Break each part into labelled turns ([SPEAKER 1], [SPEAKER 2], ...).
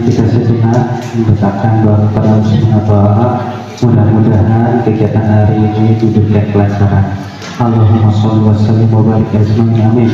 [SPEAKER 1] kita sejenak mendekatkan doa kepada Allah Subhanahu wa Ta'ala. Mudah-mudahan kegiatan hari ini diberikan kelancaran. Allahumma sholli wa sallim wa barik alaihi. Amin.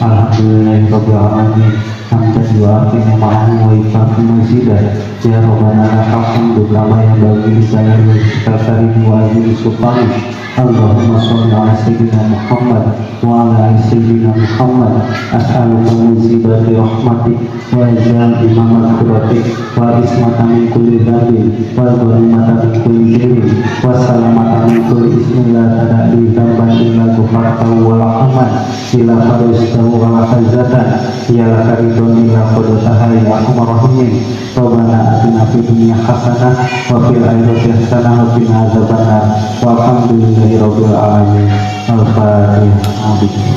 [SPEAKER 1] Alhamdulillahirabbil alamin. Hamdan wa afina ma'ahu wa ifahu mazidah. Ya Rabbana lakal hamdu kama yanbaghi li jalali wajhikal karim wa azimi sultanik. Allahumma sholli ala sayyidina Muhammad wa ala ali sayyidina Muhammad. As'aluka muzibati rahmatik wa ijal imam al-quratik wa ismata min kulli dhanbin wa ghanimata min kulli dirin wa salamata min kulli ismin la tada'li dhanban illa ghufartahu wa la'aman ila faristahu wa la'azatan ya lakaridun illa qadataha ya umarahimin. Rabbana atina fid dunya hasanah wa fil akhirati hasanah wa qina adzabannar. Walhamdulillahi rabbil alamin. Al-Fatihah.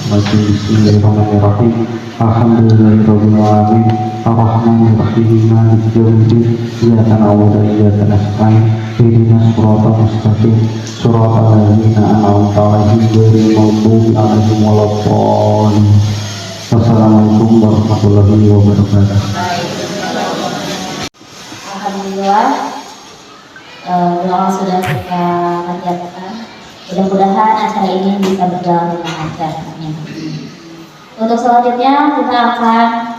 [SPEAKER 1] Bismillahirrahmanirrahim. Alhamdulillahi rabbil alamin. Ar-Rahmanir Rahim. Maliki yaumiddin. Iyyaka na'budu wa iyyaka nasta'in. Ihdinas siratal mustaqim. Siratal ladzina an'amta 'alaihim ghairil maghdubi 'alaihim waladdallin. Wassalamualaikum warahmatullahi wabarakatuh.
[SPEAKER 2] Alhamdulillah, doa sudah kita panjatkan. Mudah-mudahan acara ini bisa berjalan dengan lancar. Untuk selanjutnya kita akan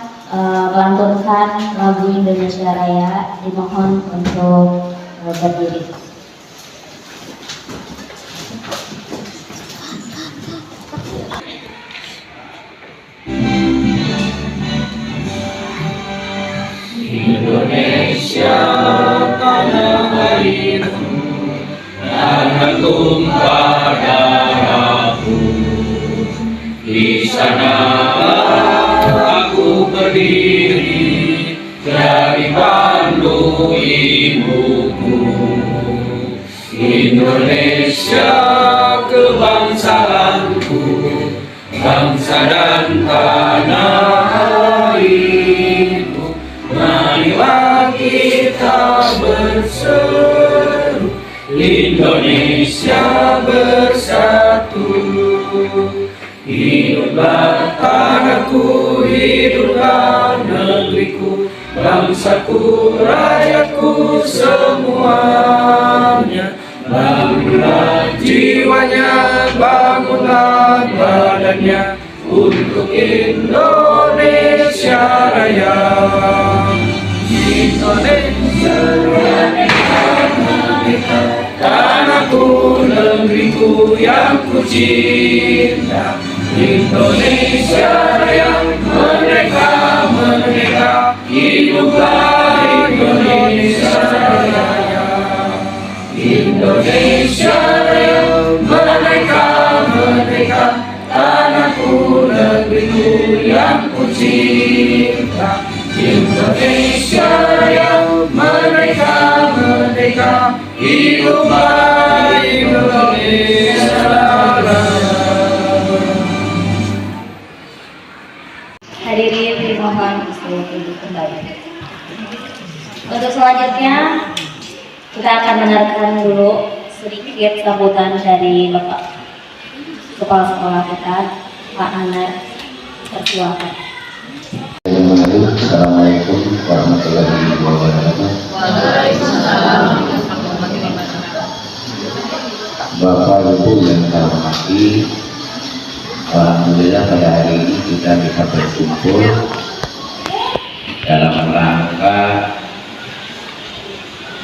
[SPEAKER 2] melantunkan lagu Indonesia Raya. Dimohon untuk berdiri.
[SPEAKER 3] Indonesia tanah airku, tanah tumpah darahku. Di sanalah aku berdiri, dari pandu ibuku. Indonesia kebangsaanku, bangsa dan tanah airku. Marilah kita berseru, Indonesia bersatu. Hiduplah tanahku, hiduplah negeriku, bangsaku, rakyatku semuanya. Bangunlah jiwanya, bangunlah badannya, untuk Indonesia Raya. Indonesia merdeka, tanahku, negeriku yang ku cinta. Indonesia Raya merdeka, merdeka, hiduplah Indonesia Raya. Indonesia Raya merdeka, merdeka, tanahku, negeriku yang ku cinta. Indonesia Raya merdeka, merdeka, hiduplah Indonesia Raya.
[SPEAKER 2] Hadirin dimohon untuk duduk kembali. Untuk selanjutnya kita akan mendengarkan dulu sedikit sambutan dari Bapak Kepala Sekolah kita, Pak Anar. Persilakan.
[SPEAKER 4] Assalamualaikum warahmatullahi wabarakatuh.
[SPEAKER 2] Waalaikumsalam.
[SPEAKER 4] Bapak Ibu yang saya hormati, alhamdulillah pada hari ini kita bisa berkumpul dalam rangka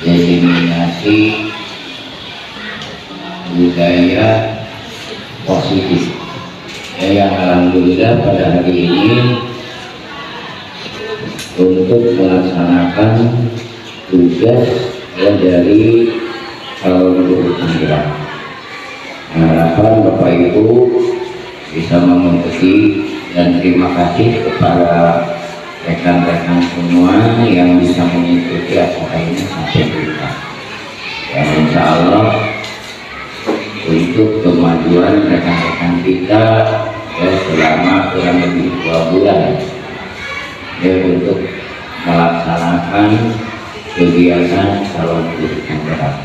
[SPEAKER 4] diseminasi budaya positif. Yang alhamdulillah pada hari ini untuk melaksanakan tugas dari calon guru penggerak. Harapan Bapak Ibu bisa mengikuti, dan terima kasih kepada rekan-rekan semua yang bisa mengikuti acara ini sampai tuntas. Dan insya Allah untuk kemajuan rekan-rekan kita ya, selama kurang lebih 2 bulan ya, untuk melaksanakan kegiatan calon guru penggerak.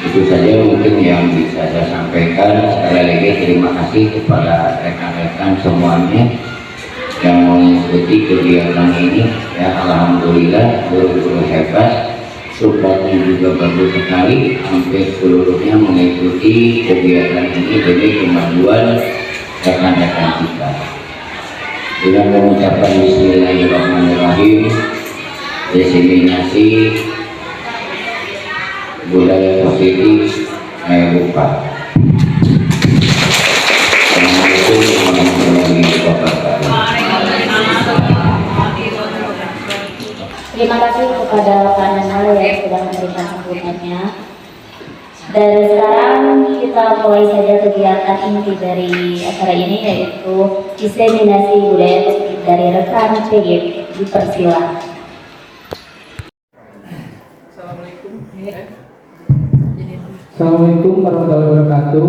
[SPEAKER 4] Itu saja mungkin yang bisa saya sampaikan. Sekali lagi terima kasih kepada rekan-rekan semuanya yang mengikuti mengikuti kegiatan ini. Ya, alhamdulillah guru-guru hebat, supportnya juga bagus sekali, hampir seluruhnya mengikuti kegiatan ini demi kemajuan rekan-rekan kita. Dengan mengucapkan Bismillahirrahmanirrahim, diseminasi budaya positif buka. Assalamualaikum warahmatullahi wabarakatuh.
[SPEAKER 2] Terima kasih kepada Pak Nanal yang sudah memberikan sambutannya. Dan sekarang kita mulai saja kegiatan inti dari acara ini, yaitu diseminasi budaya positif dari rekan PG. Dipersilakan.
[SPEAKER 5] Assalamualaikum warahmatullahi wabarakatuh.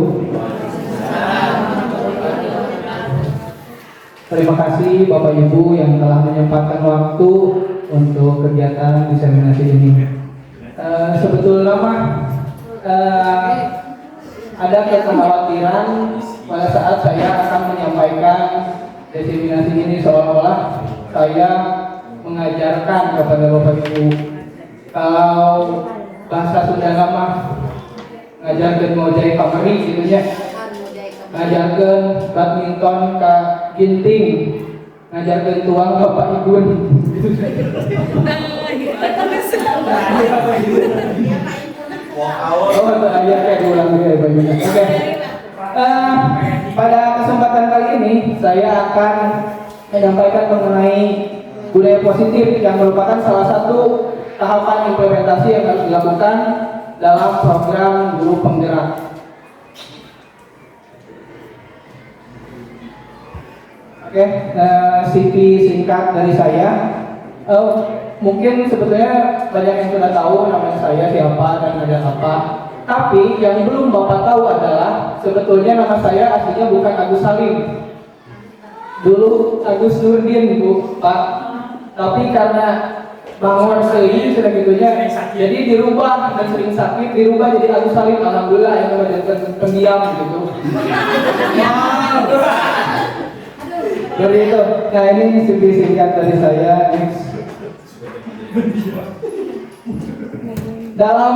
[SPEAKER 5] Terima kasih Bapak Ibu yang telah menyempatkan waktu untuk kegiatan diseminasi ini. Sebetulnya ada kekhawatiran pada saat saya akan menyampaikan diseminasi ini, seolah-olah saya mengajarkan kepada Bapak Ibu. Kalau bahasa Sunda mah ngajarkeun ngojay kamari gitu nya, ngajarkeun badminton ka ginting, ngajarkeun tuang ka Pak Igun. Oh, ayah kayak diulang ya Pak Igun. Oke. Pada kesempatan kali ini saya akan menyampaikan mengenai budaya positif yang merupakan salah satu tahapan implementasi yang harus dilakukan dalam program guru penggerak. Oke, CV singkat dari saya. Mungkin sebetulnya banyak yang sudah tahu namanya saya siapa dan ada apa. Tapi yang belum Bapak tahu adalah sebetulnya nama saya aslinya bukan Agus Salim. Dulu Agus Nurdin, Bu, Pak. Tapi karena bangun sehingga sudah gitunya, jadi dirubah dan sering sakit dirubah jadi Agus Salim. Alhamdulillah yang menjadi pendiam gitu. Jadi itu. Nah ini CV singkat dari saya. Dalam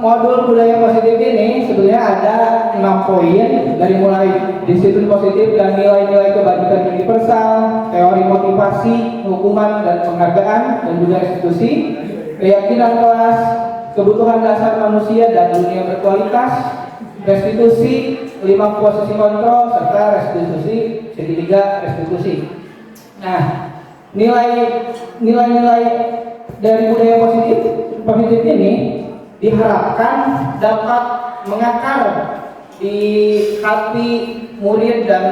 [SPEAKER 5] modul budaya positif ini sebenarnya ada 6 poin, dari mulai disiplin positif dan nilai-nilai kebajikan universal, teori motivasi, hukuman dan penghargaan, dan juga restitusi, keyakinan kelas, kebutuhan dasar manusia dan dunia berkualitas, restitusi, 5 posisi kontrol, serta restitusi, segitiga restitusi. Nah, nilai-nilai dari budaya positif ini diharapkan dapat mengakar di hati murid dan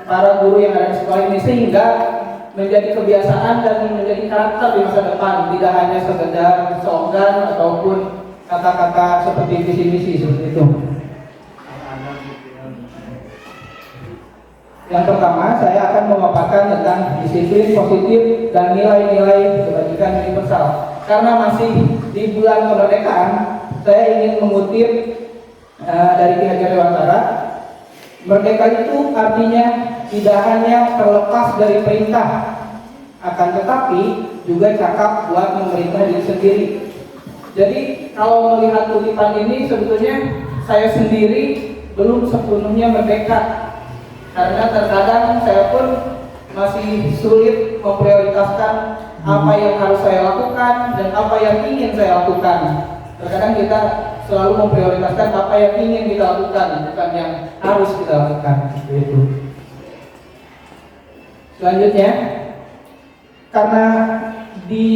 [SPEAKER 5] para guru yang ada di sekolah ini, sehingga menjadi kebiasaan dan menjadi karakter di masa depan, tidak hanya sekedar slogan ataupun kata-kata seperti visi misi seperti itu. Yang pertama, saya akan memaparkan tentang disiplin positif dan nilai-nilai kebajikan universal. Karena masih di bulan kemerdekaan, saya ingin mengutip dari Ki Hajar Dewantara. Merdeka itu artinya tidak hanya terlepas dari perintah, akan tetapi juga cakap buat memerintah diri sendiri. Jadi kalau melihat kutipan ini, sebetulnya saya sendiri belum sepenuhnya merdeka, karena terkadang saya pun masih sulit memprioritaskan apa yang harus saya lakukan dan apa yang ingin saya lakukan. Terkadang kita selalu memprioritaskan apa yang ingin kita lakukan, bukan yang harus kita lakukan. Itu. Selanjutnya, karena di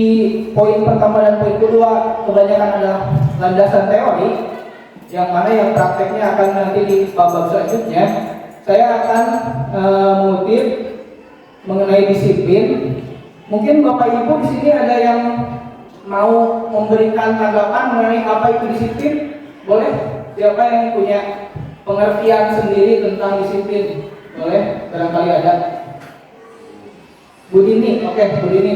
[SPEAKER 5] poin pertama dan poin kedua kebanyakan adalah landasan teori, yang mana yang prakteknya akan nanti di babak selanjutnya, saya akan mengutip mengenai disiplin. Mungkin Bapak Ibu di sini ada yang mau memberikan tanggapan mengenai apa itu disiplin? Boleh? Siapa yang punya pengertian sendiri tentang disiplin? Boleh? Barangkali ada. Bu Dini, oke, Bu Dini.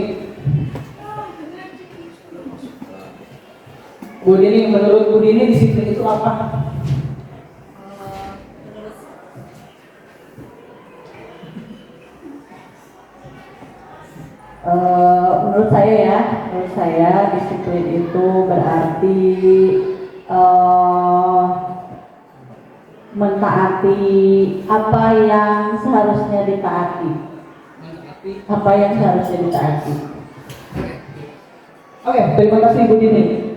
[SPEAKER 5] Bu Dini, menurut Bu Dini disiplin itu apa?
[SPEAKER 6] Menurut saya disiplin itu berarti mentaati apa yang seharusnya ditaati.
[SPEAKER 5] Oke, terima kasih Bu Dini.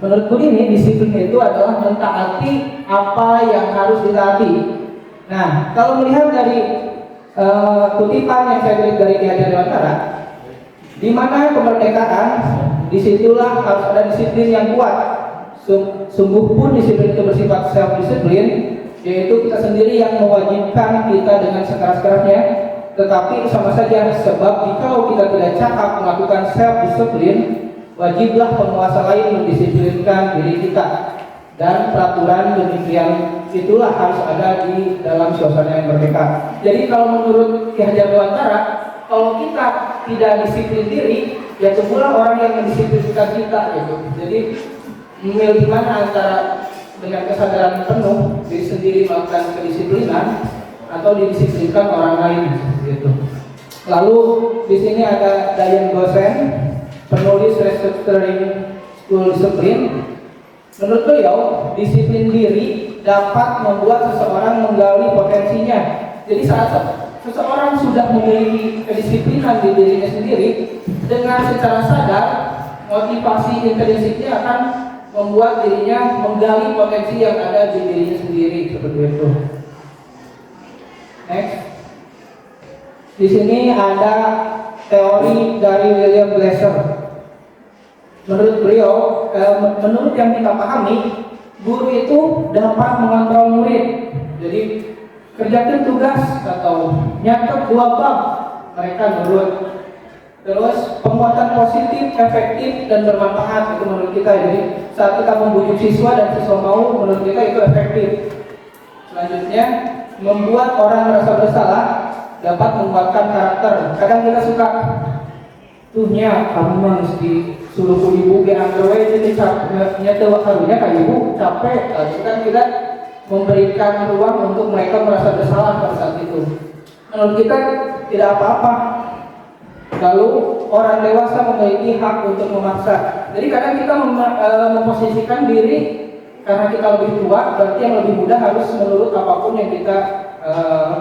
[SPEAKER 5] Menurut Bu Dini, disiplin itu adalah mentaati apa yang harus ditaati. Nah, kalau melihat dari kutipan yang saya kutip dari Ki Hajar Dewantara, di mana kemerdekaan, disitulah harus ada disiplin yang kuat. Sungguh pun disiplin itu bersifat self-disiplin, yaitu kita sendiri yang mewajibkan kita dengan sekeras-kerasnya. Tetapi sama saja, sebab jikalau kita tidak cakap melakukan self-disiplin, wajiblah penguasa lain mendisiplinkan diri kita. Dan peraturan demikian itulah harus ada di dalam suasana yang merdeka. Jadi kalau menurut Ki Hajar Dewantara, kalau kita tidak disiplin diri, ya tunggulah orang yang mendisiplinkan kita gitu. Jadi memilih mana antara dengan kesadaran penuh diri sendiri melakukan kedisiplinan atau didisiplinkan orang lain gitu. Lalu di sini ada Diane Gosen, penulis Restructuring School Discipline. Menurut beliau, disiplin diri dapat membuat seseorang menggali potensinya. Jadi saat seseorang sudah memiliki kedisiplinan di dirinya sendiri, dengan secara sadar motivasi intrinsiknya akan membuat dirinya menggali potensi yang ada di dirinya sendiri, seperti itu. Next, di sini ada teori dari William Glasser. Menurut beliau, menurut yang kita pahami, guru itu dapat mengontrol murid. Jadi kerjakan tugas atau nyatet 2 bab, mereka nurut. Terus penguatan positif, efektif dan bermanfaat itu menurut kita. Jadi saat kita membujuk siswa dan siswa mau, menurut kita itu efektif. Selanjutnya, membuat orang merasa bersalah dapat menguatkan karakter. Kadang kita suka tuhnya kamu mesti suruh ibu geang gawe jadi nyata karunya kayak ibu capek. Itu kan kita memberikan ruang untuk mereka merasa bersalah pada saat itu. Menurut kita tidak apa-apa. Lalu orang dewasa memiliki hak untuk memaksa. Jadi kadang kita memposisikan diri karena kita lebih tua, berarti yang lebih muda harus menurut apapun yang kita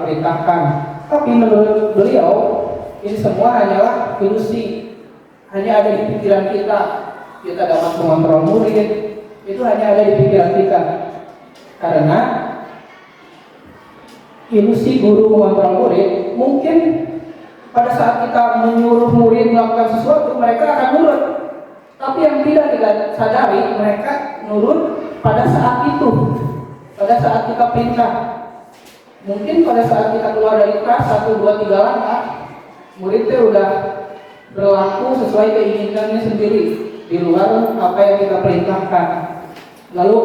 [SPEAKER 5] perintahkan. Tapi menurut beliau ini semua hanyalah ilusi, hanya ada di pikiran kita. Kita dapat mengontrol murid, itu hanya ada di pikiran kita. Karena ilusi guru mengontrol murid, mungkin pada saat kita menyuruh murid melakukan sesuatu, mereka akan nurut. Tapi yang tidak kita sadari, mereka nurut pada saat itu, pada saat kita perintah. Mungkin pada saat kita keluar dari kelas 1, 2, 3 langkah, muridnya udah berlaku sesuai keinginannya sendiri di luar apa yang kita perintahkan. Lalu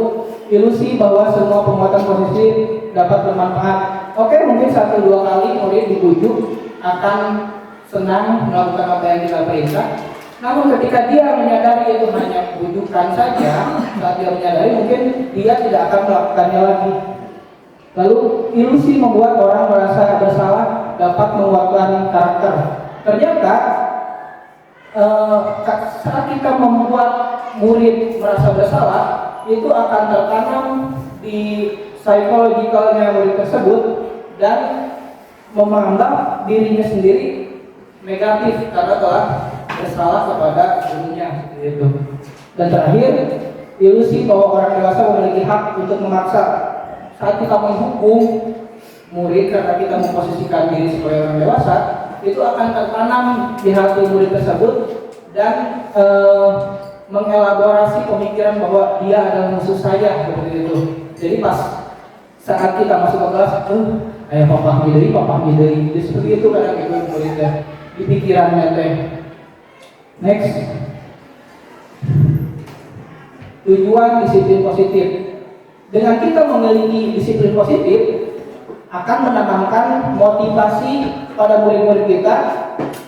[SPEAKER 5] ilusi bahwa semua penguatan positif dapat bermanfaat. Oke, mungkin 1-2 kali murid dibujuk akan senang melakukan apa yang kita perintah. Namun ketika dia menyadari itu hanya bujukan saja, saat dia menyadari mungkin dia tidak akan melakukannya lagi. Lalu ilusi membuat orang merasa bersalah dapat menguatkan karakter. Ternyata saat kita membuat murid merasa bersalah, itu akan tertanam di psikologikalnya murid tersebut dan menganggap dirinya sendiri negatif karena telah bersalah kepada gurunya gitu. Dan terakhir, ilusi bahwa orang dewasa memiliki hak untuk memaksa. Saat kita menghukum murid karena kita memposisikan diri sebagai orang dewasa, itu akan tertanam di hati murid tersebut dan mengelaborasi pemikiran bahwa dia adalah musuh saya, seperti itu. Jadi pas saat kita masuk ke kelas, ayo papa midai, jadi seperti itu kadang itu muridnya di pikirannya teh. Next, tujuan disiplin positif. Dengan kita memiliki disiplin positif, akan menanamkan motivasi pada murid-murid kita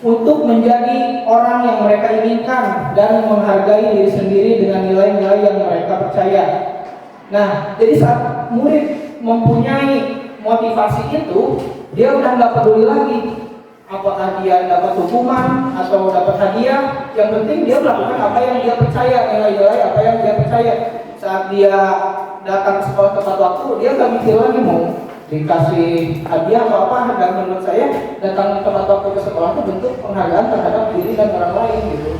[SPEAKER 5] untuk menjadi orang yang mereka inginkan dan menghargai diri sendiri dengan nilai-nilai yang mereka percaya. Nah, jadi saat murid mempunyai motivasi itu, dia udah nggak peduli lagi apakah dia dapat hukuman atau dapat hadiah, yang penting dia melakukan apa yang dia percaya, nilai-nilai apa yang dia percaya. Saat dia datang ke sekolah tepat waktu, dia gak mikir lagi mau dikasih hadiah atau apa. Dan menurut saya datang tepat waktu ke sekolah itu bentuk penghargaan terhadap diri dan orang lain gitu.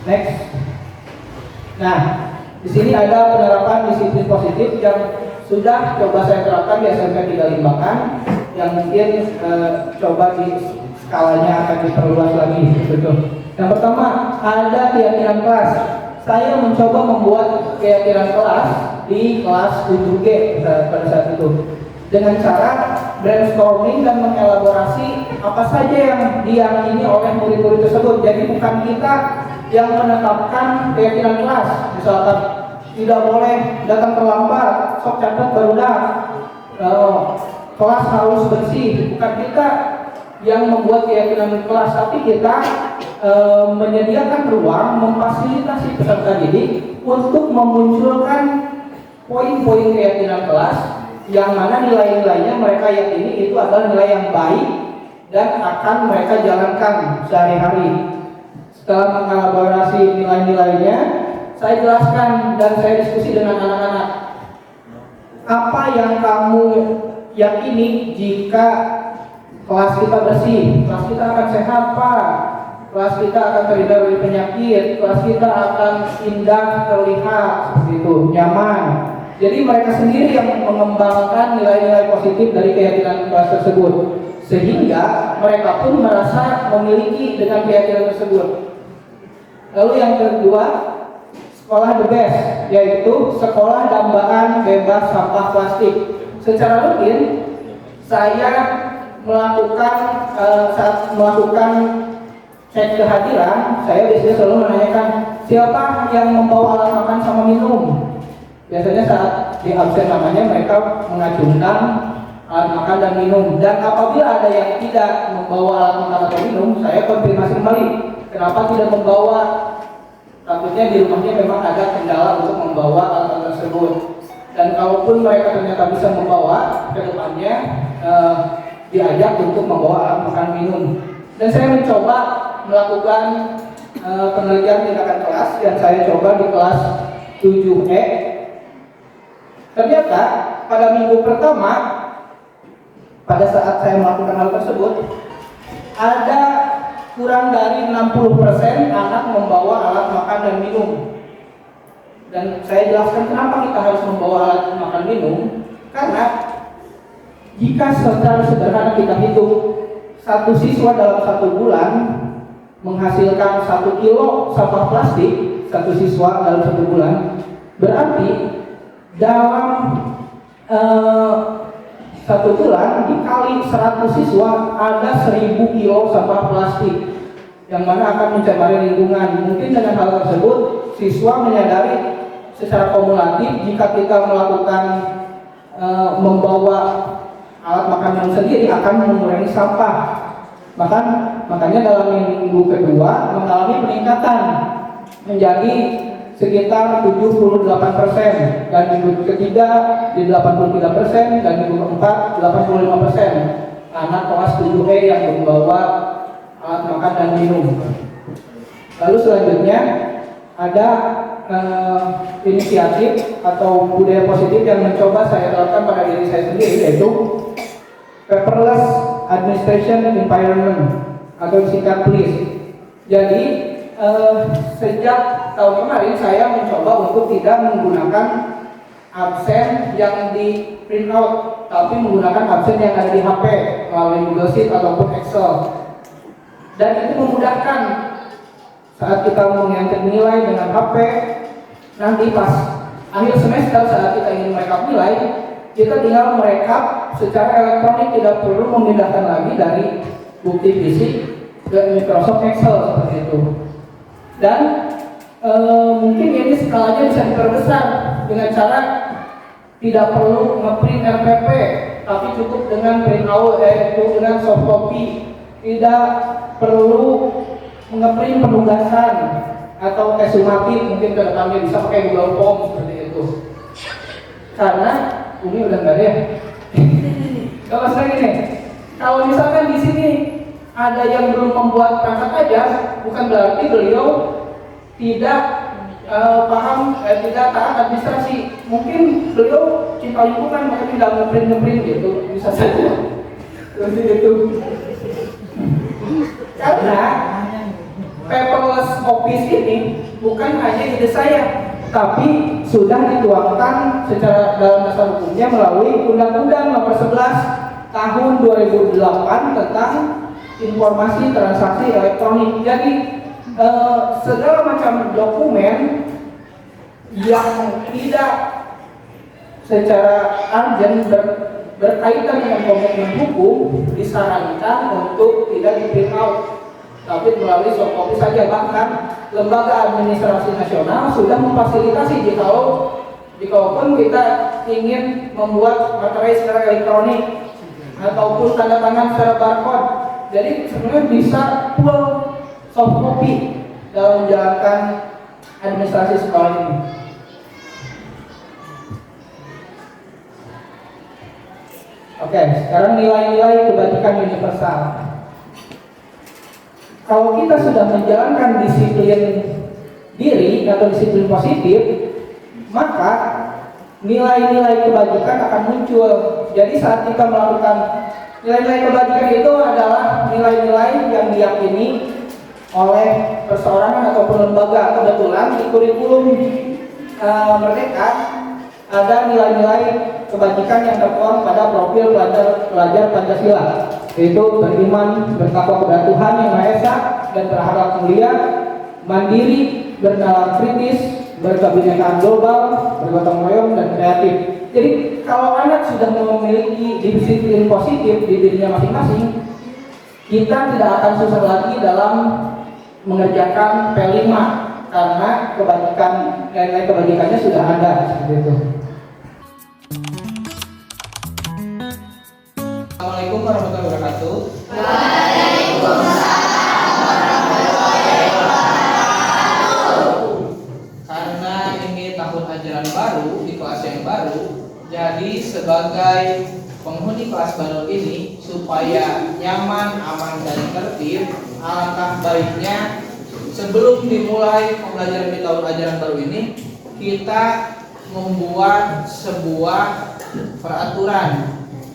[SPEAKER 5] Next. Nah, di sini ada penerapan disiplin positif yang sudah coba saya terapkan di SMP 35 kan, yang mungkin coba di skalanya akan diperluas lagi. Betul. Yang pertama ada keyakinan kelas. Saya mencoba membuat keyakinan kelas di kelas 7G pada saat itu dengan cara brainstorming dan mengelaborasi apa saja yang diyakini oleh murid-murid tersebut. Jadi bukan kita yang menetapkan keyakinan kelas, misalkan tidak boleh datang terlambat, sok catat barudak, kelas harus bersih. Bukan kita yang membuat keyakinan kelas, tapi kita menyediakan ruang, memfasilitasi peserta didik untuk memunculkan poin-poin keyakinan kelas yang mana nilai-nilainya mereka yakini itu adalah nilai yang baik dan akan mereka jalankan sehari-hari. Setelah mengelaborasi nilai-nilainya, saya jelaskan dan saya diskusi dengan anak-anak. Apa yang kamu yakini jika kelas kita bersih, kelas kita akan sehat, Pak. Kelas kita akan terhindar dari penyakit, kelas kita akan indah terlihat, seperti itu, nyaman. Jadi mereka sendiri yang mengembangkan nilai-nilai positif dari keyakinan kelas tersebut, sehingga mereka pun merasa memiliki dengan keyakinan tersebut. Lalu yang kedua, sekolah the best, yaitu sekolah dambaan bebas sampah plastik. Secara rutin saya melakukan saat melakukan cek kehadiran, saya biasanya selalu menanyakan siapa yang membawa alat makan sama minum. Biasanya saat di absen namanya mereka mengacungkan alat makan dan minum. Dan apabila ada yang tidak membawa alat makan atau minum, saya konfirmasi kembali kenapa tidak membawa. Takutnya di rumahnya memang ada kendala untuk membawa alat tersebut. Dan kalaupun mereka ternyata bisa membawa, ke depannya diajak untuk membawa alat makan minum. Dan saya mencoba melakukan penelitian tindakan kelas yang saya coba di kelas 7E. Ternyata pada minggu pertama, pada saat saya melakukan hal tersebut, ada kurang dari 60% anak membawa alat makan dan minum. Dan saya jelaskan kenapa kita harus membawa alat makan minum. Karena jika secara sederhana kita hitung, satu siswa dalam 1 bulan menghasilkan 1 kilo sampah plastik, satu siswa dalam 1 bulan, berarti dalam 1 bulan dikali 100 siswa ada 1000 kilo sampah plastik yang mana akan mencemari lingkungan. Mungkin dengan hal tersebut siswa menyadari secara kumulatif jika kita melakukan membawa alat makan sendiri akan mengurangi sampah. Makanya dalam minggu kedua mengalami peningkatan menjadi sekitar 78%, dan minggu ketiga di 83%, dan minggu keempat 85% anak kelas 7E yang membawa alat makan dan minum. Lalu selanjutnya ada inisiatif atau budaya positif yang mencoba saya terapkan pada diri saya sendiri, yaitu paperless administration environment atau singkat PLIS. Jadi sejak tahun kemarin saya mencoba untuk tidak menggunakan absen yang di print out, tapi menggunakan absen yang ada di HP melalui Google Sheet ataupun Excel. Dan itu memudahkan saat kita menginput nilai dengan HP. Nanti pas akhir semester saat kita ingin merekap nilai, kita tinggal merekap secara elektronik, tidak perlu memindahkan lagi dari bukti fisik ke Microsoft Excel seperti itu. Dan mungkin ini skalanya bisa diperbesar dengan cara tidak perlu ngeprint RPP, tapi cukup dengan print out, yaitu dengan soft copy. Tidak perlu ngeprint penugasan atau tes sumatif, mungkin ke depannya bisa pakai Google Form seperti itu. Karena ini udah nggak ada ya. Kalau saya gini, Kalau misalkan di sini ada yang belum membuat perangkat ajar, bukan berarti beliau tidak tidak taat administrasi. Mungkin beliau cinta lingkungan, makanya tidak ngeprint gitu, bisa saja. Seperti itu. Karena paperless office ini bukan hanya ide saya, tapi sudah dituangkan secara dalam dasar hukumnya melalui Undang-Undang Nomor 11 Tahun 2008 tentang informasi transaksi elektronik. Jadi segala macam dokumen yang tidak secara urgent berkaitan dengan komitmen hukum disarankan untuk tidak di print out, tapi melalui soft copy saja. Bahkan lembaga administrasi nasional sudah memfasilitasi jikalau kita ingin membuat materai secara elektronik ataupun tanda tangan secara barcode. Jadi sebenarnya bisa full soft copy dalam menjalankan administrasi sekolah ini. Oke, sekarang nilai-nilai kebajikan universal. Kalau kita sudah menjalankan disiplin diri atau disiplin positif, maka nilai-nilai kebajikan akan muncul. Jadi saat kita melakukan nilai-nilai kebajikan itu adalah nilai-nilai yang diyakini oleh perseorangan ataupun lembaga. Kebetulan di kurikulum Merdeka ada nilai-nilai kebajikan yang tertuang pada profil pelajar Pancasila, yaitu beriman, bertakwa kepada Tuhan Yang Maha Esa dan berakhlak mulia, mandiri, bernalar kritis, berkebinekaan global, bergotong royong dan kreatif. Jadi kalau anak sudah memiliki disiplin positif di dirinya masing-masing, kita tidak akan susah lagi dalam mengerjakan P5 karena kebajikan nilai kebajikannya sudah ada seperti itu. Assalamualaikum warahmatullahi wabarakatuh. Karena ini tahun ajaran baru di kelas yang baru, jadi sebagai penghuni kelas baru ini supaya nyaman, aman dan tertib, alangkah baiknya sebelum dimulai pembelajaran di tahun ajaran baru ini kita membuat sebuah peraturan.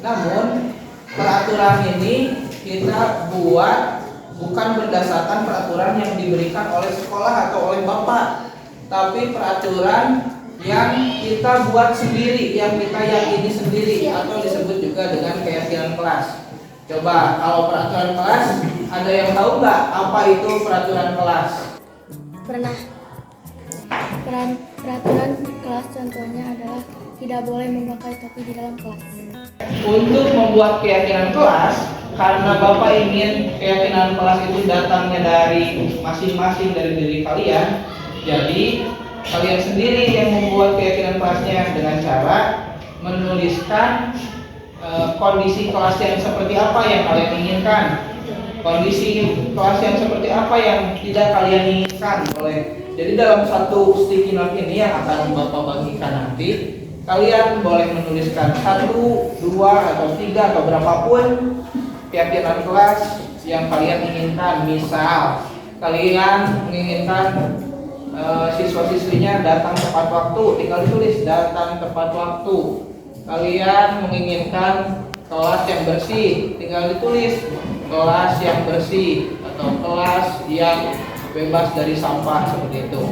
[SPEAKER 5] Namun peraturan ini kita buat bukan berdasarkan peraturan yang diberikan oleh sekolah atau oleh bapak, tapi peraturan yang kita buat sendiri, yang kita yakini sendiri, atau disebut juga dengan keyakinan kelas. Coba kalau peraturan kelas, ada yang tahu nggak apa itu peraturan kelas?
[SPEAKER 7] Pernah. Peraturan kelas contohnya adalah tidak boleh memakai topi di dalam kelas.
[SPEAKER 5] Untuk membuat keyakinan kelas, karena Bapak ingin keyakinan kelas itu datangnya dari masing-masing dari diri kalian, jadi kalian sendiri yang membuat keyakinan kelasnya dengan cara menuliskan kondisi kelas yang seperti apa yang kalian inginkan, kondisi kelas yang seperti apa yang tidak kalian inginkan. Jadi dalam satu sticky note ini yang akan Bapak bagikan nanti, kalian boleh menuliskan 1, 2, atau 3 atau berapapun keyakinan kelas yang kalian inginkan. Misal kalian menginginkan siswa-siswinya datang tepat waktu, tinggal ditulis datang tepat waktu. Kalian menginginkan kelas yang bersih, tinggal ditulis kelas yang bersih atau kelas yang bebas dari sampah, seperti itu.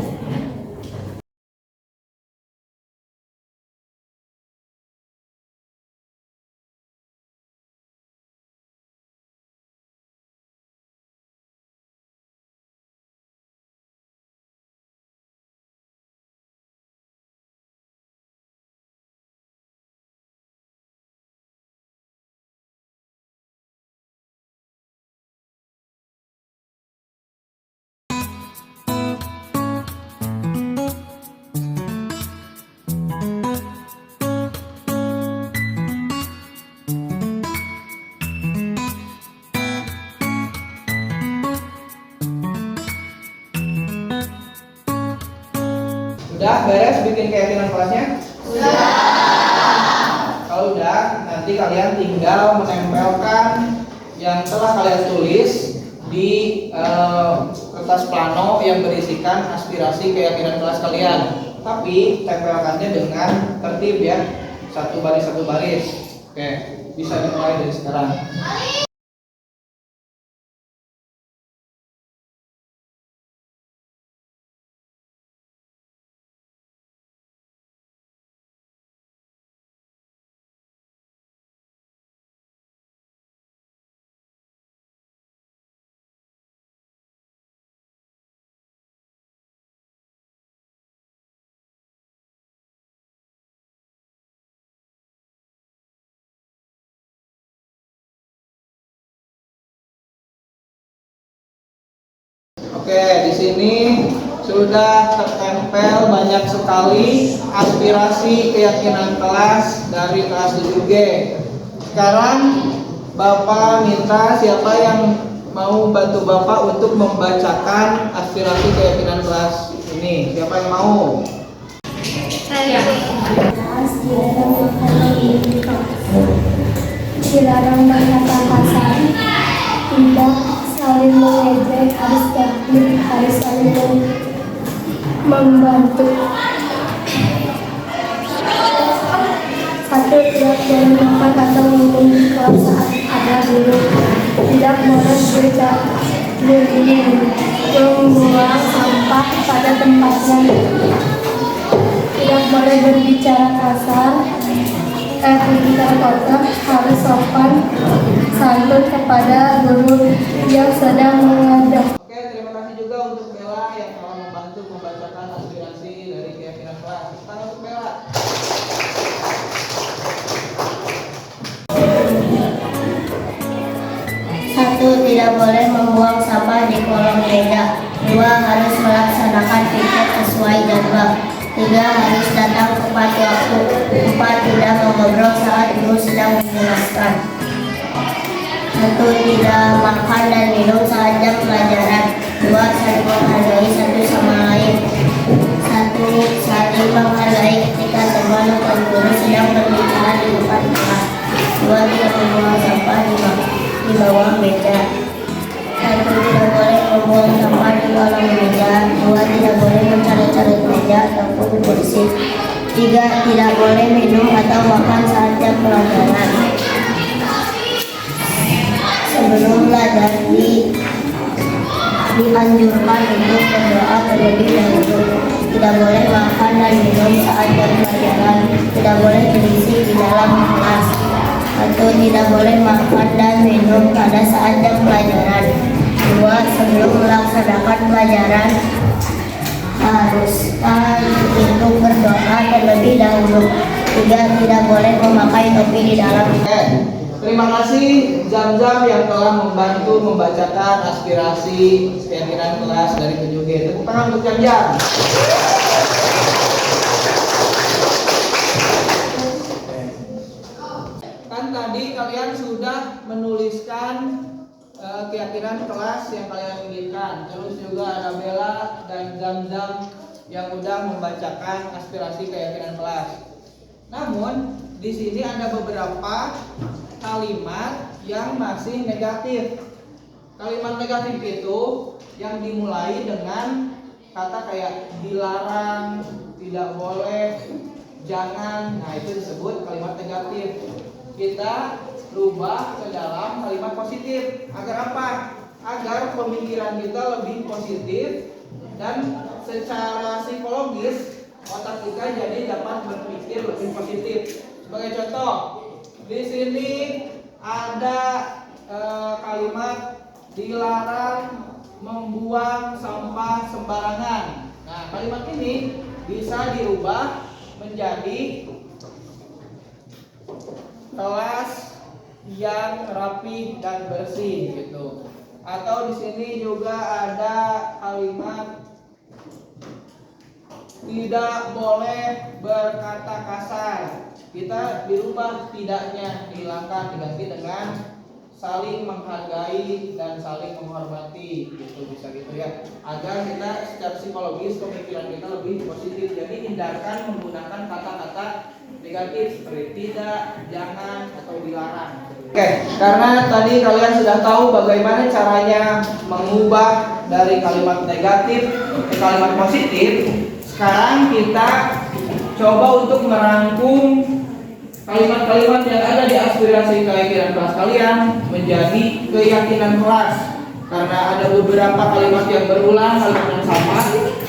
[SPEAKER 5] Udah beres bikin keyakinan kelasnya? Sudah. Kalau udah, nanti kalian tinggal menempelkan yang telah kalian tulis di kertas plano yang berisikan aspirasi keyakinan kelas kalian. Tapi tempelkannya dengan tertib ya, satu baris. Oke, bisa dimulai dari sekarang. Oke, di sini sudah tertempel banyak sekali aspirasi keyakinan kelas dari kelas 7G. Sekarang Bapak minta siapa yang mau bantu Bapak untuk membacakan aspirasi keyakinan kelas ini. Siapa yang mau?
[SPEAKER 7] Saya. Dilarang berkata kasar, tidak saling mengejek, harus tertib, harus saling membantu. Satu, tidak boleh makan atau minum di kelas saat ada guru. Tidak boleh membuang sampah pada tempatnya. Tidak boleh berbicara kasar, berbicara kotor, harus sopan santun kepada guru yang sedang mengajar.
[SPEAKER 5] Oke, terima kasih juga untuk Bella yang telah membantu membacakan aspirasi dari keyakinan kelas. Tangan untuk Bella.
[SPEAKER 2] Satu, tidak boleh membuang sampah di kolong meja. Dua, harus melaksanakan piket sesuai jadwal. Tiga, harus datang tepat waktu. Empat, tidak mengobrol saat guru sedang menjelaskan. Satu, tidak makan dan minum saat jam pelajaran. Dua, saling menghargai satu sama lain. Satu, saling menghargai ketika teman atau guru sedang berbicara di depan kelas. Dua, tidak membuang sampah di bawah meja. Satu, tidak boleh membuang sampah di kolong meja. Dua, tidak boleh mencari-cari meja ataupun kursi. Tiga, tidak boleh minum atau makan saat jam pelajaran. Sebelum belajar dianjurkan untuk berdoa terlebih dahulu. Tidak boleh makan dan minum saat jam pelajaran. Tidak boleh berisi di dalam kelas. Satu, tidak boleh makan dan minum pada saat jam pelajaran. Dua, sebelum melaksanakan pelajaran haruskan untuk berdoa terlebih dahulu. Tiga, tidak boleh memakai topi di dalam.
[SPEAKER 5] Terima kasih Zam-Zam yang telah membantu membacakan aspirasi keyakinan kelas dari 7G. Tepuk tangan untuk Zam-Zam. Kan tadi kalian sudah menuliskan keyakinan kelas yang kalian inginkan. Terus juga ada Bella dan Zam-Zam yang sudah membacakan aspirasi keyakinan kelas. Namun di sini ada beberapa kalimat yang masih negatif. Kalimat negatif itu yang dimulai dengan kata kayak dilarang, tidak boleh, jangan. Nah, itu disebut kalimat negatif. Kita rubah ke dalam kalimat positif. Agar apa? Agar pemikiran kita lebih positif dan secara psikologis otak kita jadi dapat berpikir lebih positif. Sebagai contoh, di sini ada kalimat dilarang membuang sampah sembarangan. Nah, kalimat ini bisa dirubah menjadi kelas yang rapi dan bersih gitu. Atau di sini juga ada kalimat tidak boleh berkata kasar. Kita dirubah tidaknya, dihilangkan, diganti dengan saling menghargai dan saling menghormati gitu, bisa gitu ya, agar kita secara psikologis pemikiran kita lebih positif. Jadi hindarkan menggunakan kata-kata negatif seperti tidak, jangan, atau dilarang gitu Oke, karena tadi kalian sudah tahu bagaimana caranya mengubah dari kalimat negatif ke kalimat positif. Sekarang kita coba untuk merangkum kalimat-kalimat yang ada di aspirasi keyakinan kelas kalian menjadi keyakinan kelas. Karena ada beberapa kalimat yang berulang, kalimat yang sama,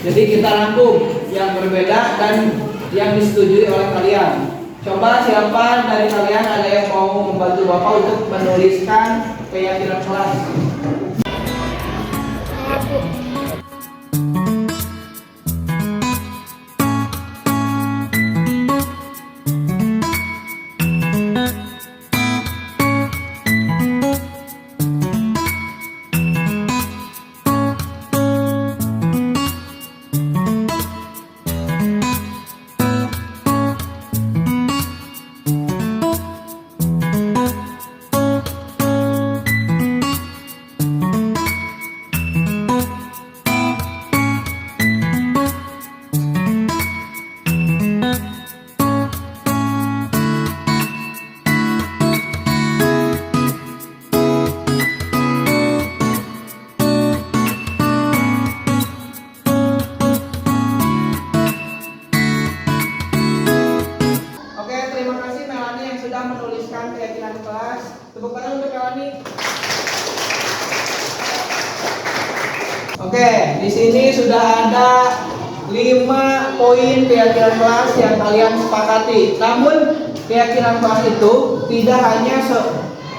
[SPEAKER 5] jadi kita rangkum yang berbeda dan yang disetujui oleh kalian. Coba siapa dari kalian ada yang mau membantu Bapak untuk menuliskan keyakinan kelas? Menuliskan keyakinan kelas. Tepuk tangan untuk Melani. Oke, di sini sudah ada 5 poin keyakinan kelas yang kalian sepakati. Namun keyakinan kelas itu tidak hanya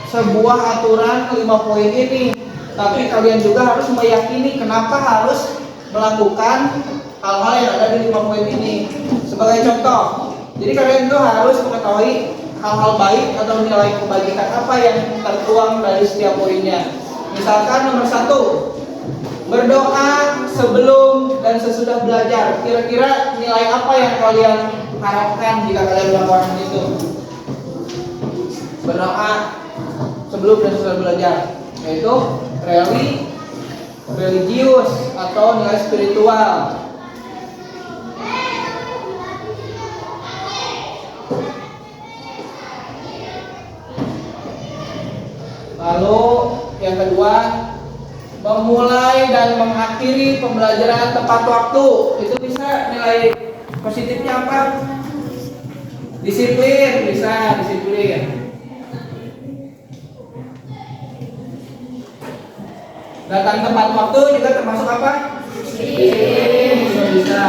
[SPEAKER 5] sebuah aturan 5 poin ini, tapi kalian juga harus meyakini kenapa harus melakukan hal-hal yang ada di 5 poin ini. Sebagai contoh, jadi kalian itu harus mengetahui hal-hal baik atau nilai kebajikan apa yang tertuang dari setiap poinnya. Misalkan nomor 1, berdoa sebelum dan sesudah belajar. Kira-kira nilai apa yang kalian harapkan jika kalian melakukan itu? Berdoa sebelum dan sesudah belajar, yaitu religius atau nilai spiritual. Lalu yang kedua, memulai dan mengakhiri pembelajaran tepat waktu. Itu bisa nilai positifnya apa? Disiplin, bisa disiplin. Datang tepat waktu juga termasuk apa? Disiplin, bisa.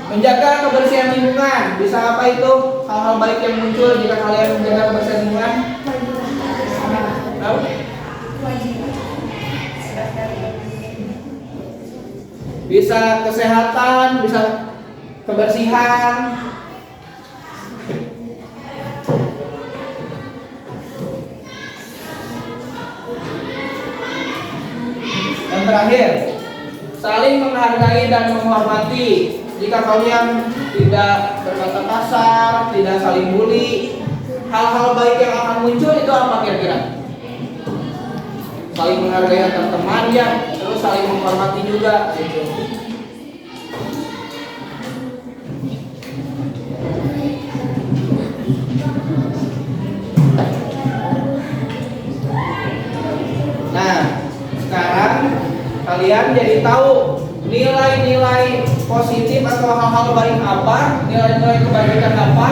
[SPEAKER 5] Menjaga kebersihan lingkungan, bisa apa itu? Hal-hal baik yang muncul jika kalian menjaga kebersihan lingkungan. Bisa kesehatan, bisa kebersihan. Yang terakhir, saling menghargai dan menghormati. Jika kalian tidak berkata kasar, tidak saling bully, hal-hal baik yang akan muncul itu apa kira-kira? Saling menghargai antar teman ya, terus saling menghormati juga gitu. Nah, sekarang kalian jadi tahu nilai-nilai positif atau hal-hal baik apa, nilai-nilai kebaikan apa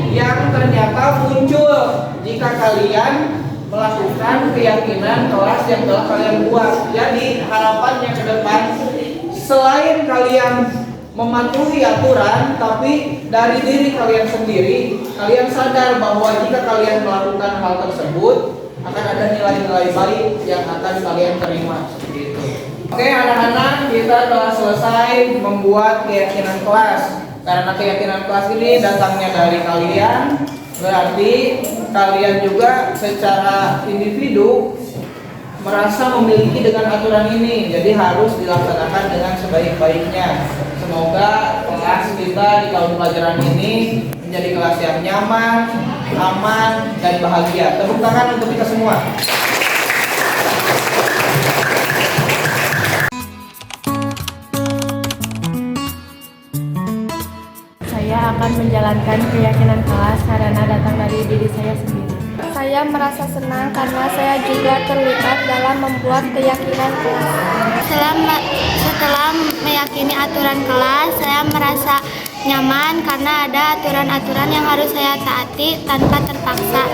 [SPEAKER 5] yang ternyata muncul jika kalian melakukan keyakinan kelas yang telah kalian buat. Jadi harapannya ke depan, selain kalian mematuhi aturan, tapi dari diri kalian sendiri, kalian sadar bahwa jika kalian melakukan hal tersebut akan ada nilai-nilai baik yang akan kalian terima. Seperti itu. Oke anak-anak, kita telah selesai membuat keyakinan kelas. Karena keyakinan kelas ini datangnya dari kalian, berarti kalian juga secara individu merasa memiliki dengan aturan ini. Jadi harus dilaksanakan dengan sebaik-baiknya. Semoga kelas kita di tahun pelajaran ini menjadi kelas yang nyaman, aman, dan bahagia. Tepuk tangan untuk kita semua.
[SPEAKER 6] Saya
[SPEAKER 7] saya akan menjalankan keyakinan kelas karena datang dari diri saya sendiri. Saya merasa senang karena saya juga terlibat dalam membuat keyakinan kelas. Setelah meyakini aturan kelas, saya merasa nyaman karena ada aturan-aturan yang harus saya taati tanpa terpaksa.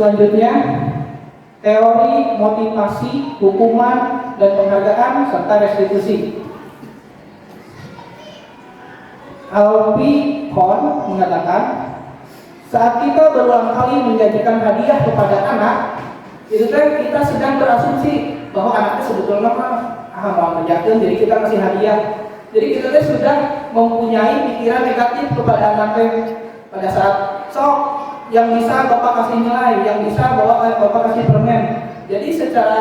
[SPEAKER 5] Selanjutnya, teori, motivasi, hukuman, dan penghargaan, serta restitusi. Alfie Kohn mengatakan, saat kita berulang kali menjanjikan hadiah kepada anak, itu kan kita sedang berasumsi bahwa anaknya sebetulnya mau menjatuhkan, jadi kita kasih hadiah. Jadi kita sudah mempunyai pikiran negatif kepada anaknya pada saat sok yang bisa bapak kasih nilai, yang bisa bapak kasih permen. Jadi secara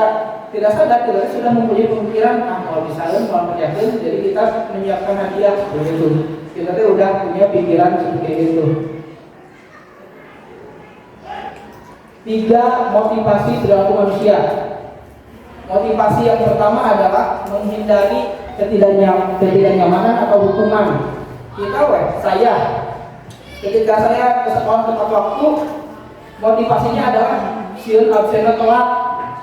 [SPEAKER 5] tidak sadar kita sudah mempunyai pemikiran, kalau misalnya mau menjatuhkan, jadi kita menyiapkan hadiah begitu. Kita tuh udah punya pikiran seperti itu. 3. Motivasi perilaku manusia. Motivasi yang pertama adalah menghindari ketidaknyamanan atau hukuman. Saya ketika saya ke sekolah tepat waktu, motivasinya adalah sieun absen telat,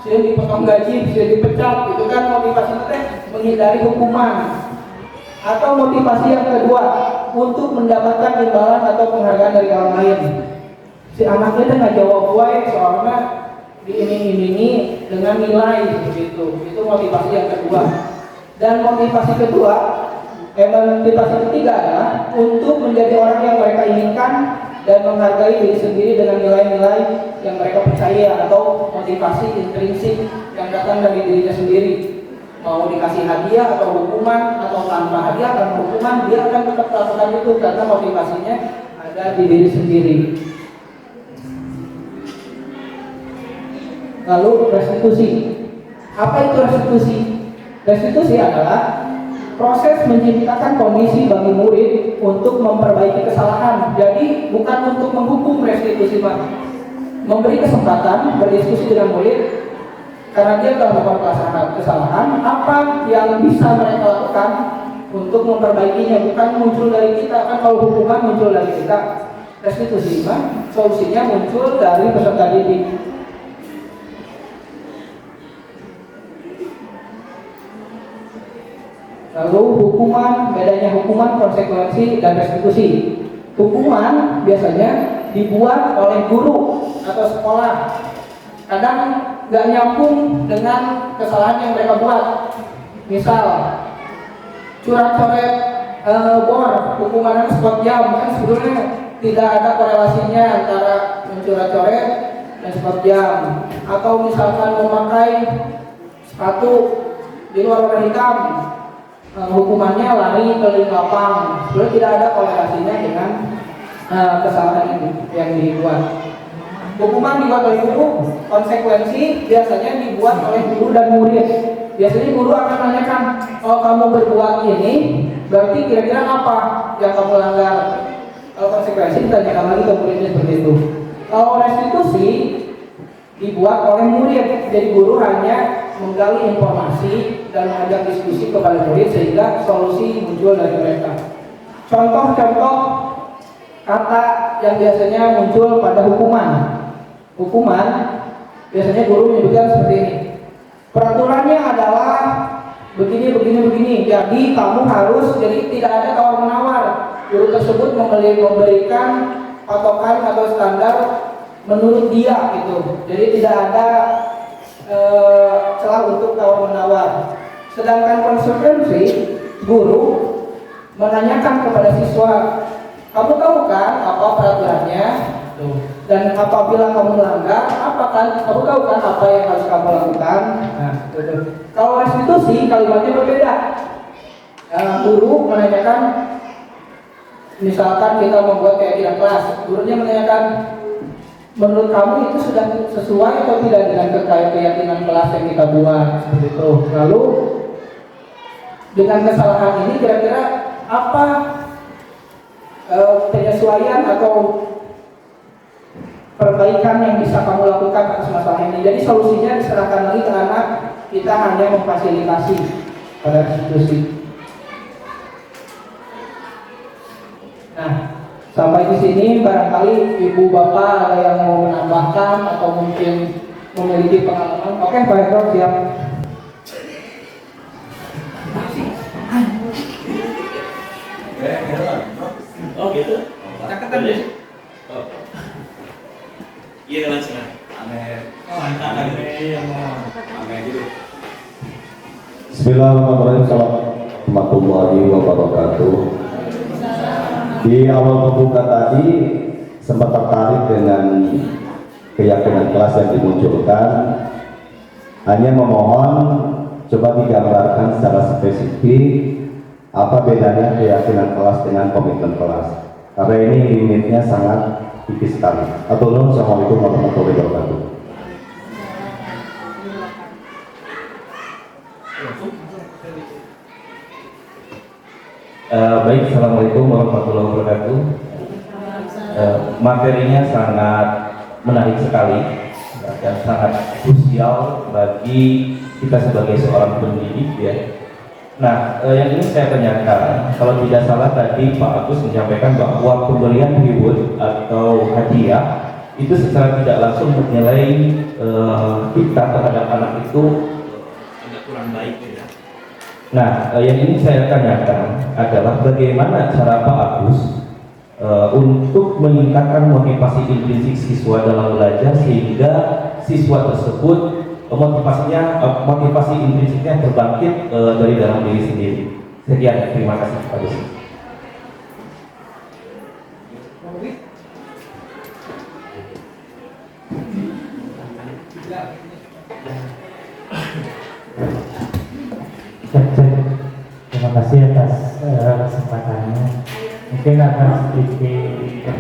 [SPEAKER 5] sieun dipotong gaji, sieun dipecat. Itu kan motivasinya menghindari hukuman. Atau motivasi yang kedua, untuk mendapatkan imbalan atau penghargaan dari orang lain. Si anaknya nggak jawab gue soalnya diiming-imingi dengan nilai begitu. Itu motivasi yang kedua. Dan motivasi ketiga adalah untuk menjadi orang yang mereka inginkan dan menghargai diri sendiri dengan nilai-nilai yang mereka percaya, atau motivasi intrinsik yang datang dari dirinya sendiri. Mau dikasih hadiah atau hukuman, atau tanpa hadiah atau hukuman, dia akan tetap melakukan itu karena motivasinya ada di diri sendiri. Lalu restitusi. Apa itu restitusi? Restitusi adalah proses menciptakan kondisi bagi murid untuk memperbaiki kesalahan. Jadi bukan untuk menghukum restitusi, Pak. Memberi kesempatan berdiskusi dengan murid karena dia telah melakukan kesalahan, apa yang bisa mereka lakukan untuk memperbaikinya. Bukan muncul dari kita, kan kalau hukuman muncul dari kita. Restitusi, Pak, solusinya muncul dari peserta didik. Lalu hukuman, bedanya hukuman, konsekuensi, dan restitusi. Hukuman biasanya dibuat oleh guru atau sekolah. Kadang nggak nyambung dengan kesalahan yang mereka buat. Misal, coret-coret bor, hukumannya 4 jam, kan sebetulnya tidak ada korelasinya antara mencoret-coret dan 4 jam. Atau misalkan memakai sepatu di luar warna hitam, hukumannya lari keliling lapang. Sebenarnya tidak ada korelasinya dengan kesalahan yang dibuat. Hukuman dibuat oleh guru, konsekuensi biasanya dibuat oleh guru dan murid. Biasanya guru akan menanyakan, kalau kamu berbuat ini, berarti kira-kira apa yang kamu langgar? Kalau konsekuensi ditanyakan lagi ke muridnya seperti itu. Kalau restitusi dibuat oleh murid, jadi guru hanya menggali informasi dan mengajak diskusi kepada murid sehingga solusi muncul dari mereka. Contoh-contoh kata yang biasanya muncul pada hukuman. Hukuman biasanya guru menyebutkan seperti ini. Peraturannya adalah begini. Jadi kamu harus, jadi tidak ada tawar menawar. Guru tersebut memberikan patokan atau standar menurut dia gitu. Jadi tidak ada celah untuk tawar menawar. Sedangkan konsekuensi, guru menanyakan kepada siswa, kamu tahu kan apa peraturannya? Dan apabila kamu melanggar, kamu tahu kan apa yang harus kamu lakukan? Nah, kalau restitusi kalimatnya berbeda. Guru menanyakan, misalkan kita membuat keyakinan kelas, gurunya menanyakan, menurut kamu itu sudah sesuai atau tidak dengan keyakinan kelas yang kita buat, seperti itu. Lalu dengan kesalahan ini kira-kira apa penyesuaian atau perbaikan yang bisa kamu lakukan atas masalah ini? Jadi solusinya diserahkan lagi ke anak, kita hanya memfasilitasi pada institusi. Nah, sampai di sini barangkali ibu bapak ada yang mau menambahkan atau mungkin memiliki pengalaman. Oke, Pak Eko, siap.
[SPEAKER 8] Oh gitu?
[SPEAKER 3] Cakatan deh.
[SPEAKER 8] Iya langsung.
[SPEAKER 4] Bismillahirrahmanirrahim. Assalamualaikum warahmatullahi wabarakatuh. Di awal pembuka tadi sempat tertarik dengan keyakinan kelas yang dimunculkan. Hanya memohon coba digambarkan secara spesifik apa bedanya keyakinan kelas dengan komitmen kelas. Karena ini limitnya sangat tipis sekali. Assalamualaikum warahmatullahi wabarakatuh.
[SPEAKER 8] Baik, Assalamualaikum warahmatullahi wabarakatuh. Materinya sangat menarik sekali dan sangat krusial bagi kita sebagai seorang pendidik ya. Nah, yang ingin saya tanyakan, kalau tidak salah tadi Pak Agus menyampaikan bahwa pemberian reward atau hadiah itu secara tidak langsung menilai kita terhadap anak itu agak kurang baik ya. Nah, yang ingin saya tanyakan adalah bagaimana cara Pak Agus untuk meningkatkan motivasi intrinsik siswa dalam belajar sehingga siswa tersebut motivasi intrinsiknya terbangkit dari dalam diri sendiri. Sekian, terima kasih Pak Agus.
[SPEAKER 1] Terima kasih atas kesempatannya. Mungkin akan sedikit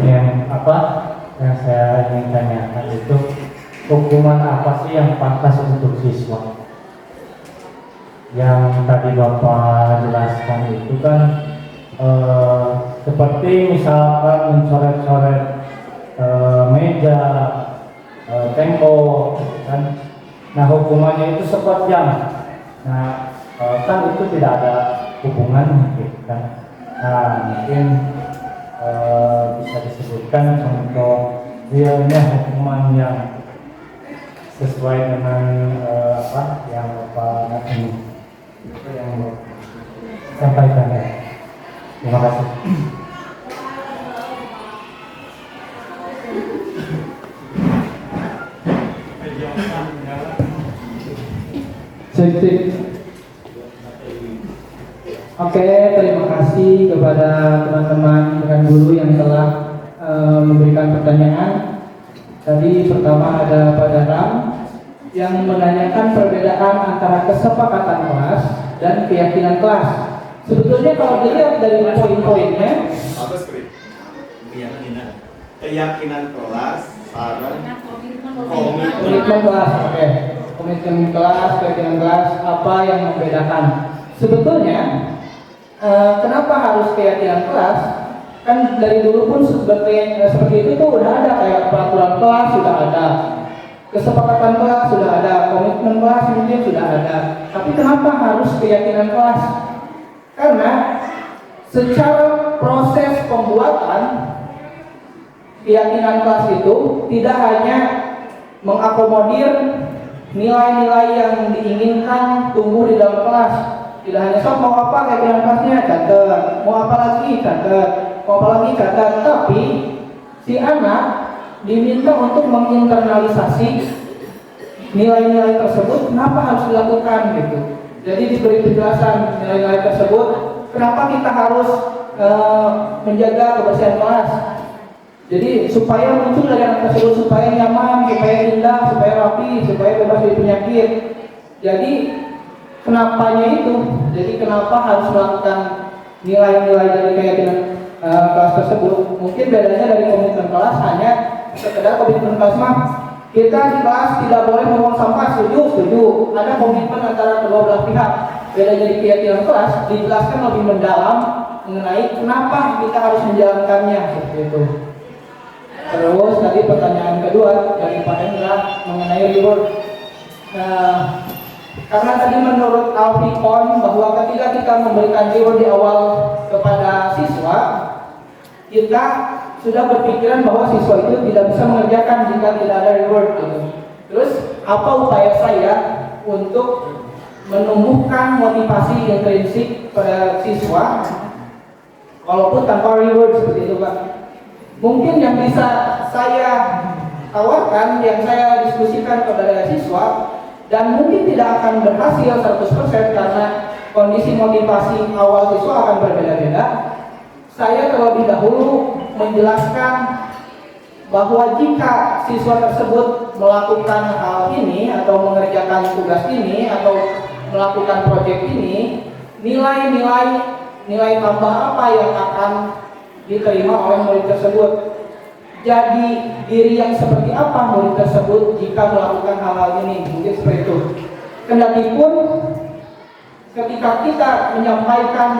[SPEAKER 1] yang saya ingin tanyakan itu, hukuman apa sih yang pantas untuk siswa? Yang tadi Bapak jelaskan itu kan seperti misalkan mencoret-coret meja, tembok, kan? Nah hukumannya itu seperti jam. Nah kan itu tidak ada hubungan gitu kan. Nah mungkin bisa disebutkan contoh realnya hukuman yang sesuai dengan yang Bapak ini itu yang sampaikan ya. Terima kasih.
[SPEAKER 5] Oke, terima kasih kepada teman-teman rekan guru yang telah memberikan pertanyaan. Tadi pertama ada Pak Daram yang menanyakan perbedaan antara kesepakatan kelas dan keyakinan kelas. Sebetulnya kalau dilihat dari poin-poinnya,
[SPEAKER 9] keyakinan kelas, saran,
[SPEAKER 5] komitmen kelas, oke. Komitmen kelas, keyakinan kelas, apa yang membedakan? Sebetulnya kenapa harus keyakinan kelas? Kan dari dulu pun seperti itu tuh udah ada, kayak peraturan kelas sudah ada, kesepakatan kelas sudah ada, komitmen kelas mungkin sudah ada. Tapi kenapa harus keyakinan kelas? Karena secara proses pembuatan keyakinan kelas itu tidak hanya mengakomodir nilai-nilai yang diinginkan tumbuh di dalam kelas. Tidak hanya soal mau apa keyakinan kelasnya catat, mau apa lagi catat, mau apa lagi catat, tapi si anak diminta untuk menginternalisasi nilai-nilai tersebut. Kenapa harus dilakukan gitu? Jadi diberi penjelasan nilai-nilai tersebut. Kenapa kita harus menjaga kebersihan kelas? Jadi supaya muncul dari anak tersebut, supaya nyaman, supaya indah, supaya rapi, supaya bebas dari penyakit. Jadi kenapanya itu? Jadi kenapa harus melakukan nilai-nilai dari keyakinan kelas tersebut? Mungkin bedanya dari komitmen kelas hanya sekedar komitmen kelas mah kita di kelas tidak boleh membuang sampah, setuju. Ada komitmen antara kedua belah pihak. Bedanya di keyakinan kelas dijelaskan lebih mendalam mengenai kenapa kita harus menjalankannya seperti itu. Terus tadi pertanyaan kedua dari Pak Hendra mengenai reward. Karena tadi menurut Alfikon bahwa ketika kita memberikan reward di awal kepada siswa, kita sudah berpikiran bahwa siswa itu tidak bisa mengerjakan jika tidak ada reward gitu. Terus apa upaya saya untuk menumbuhkan motivasi intrinsik pada siswa walaupun tanpa reward seperti itu Pak? Mungkin yang bisa saya tawarkan, yang saya diskusikan kepada siswa, dan mungkin tidak akan berhasil 100% karena kondisi motivasi awal siswa akan berbeda-beda. Saya terlebih dahulu menjelaskan bahwa jika siswa tersebut melakukan hal ini atau mengerjakan tugas ini atau melakukan proyek ini, nilai tambah apa yang akan diterima oleh murid tersebut. Jadi diri yang seperti apa murid tersebut jika melakukan hal-hal ini, mungkin seperti itu. Kendati pun ketika kita menyampaikan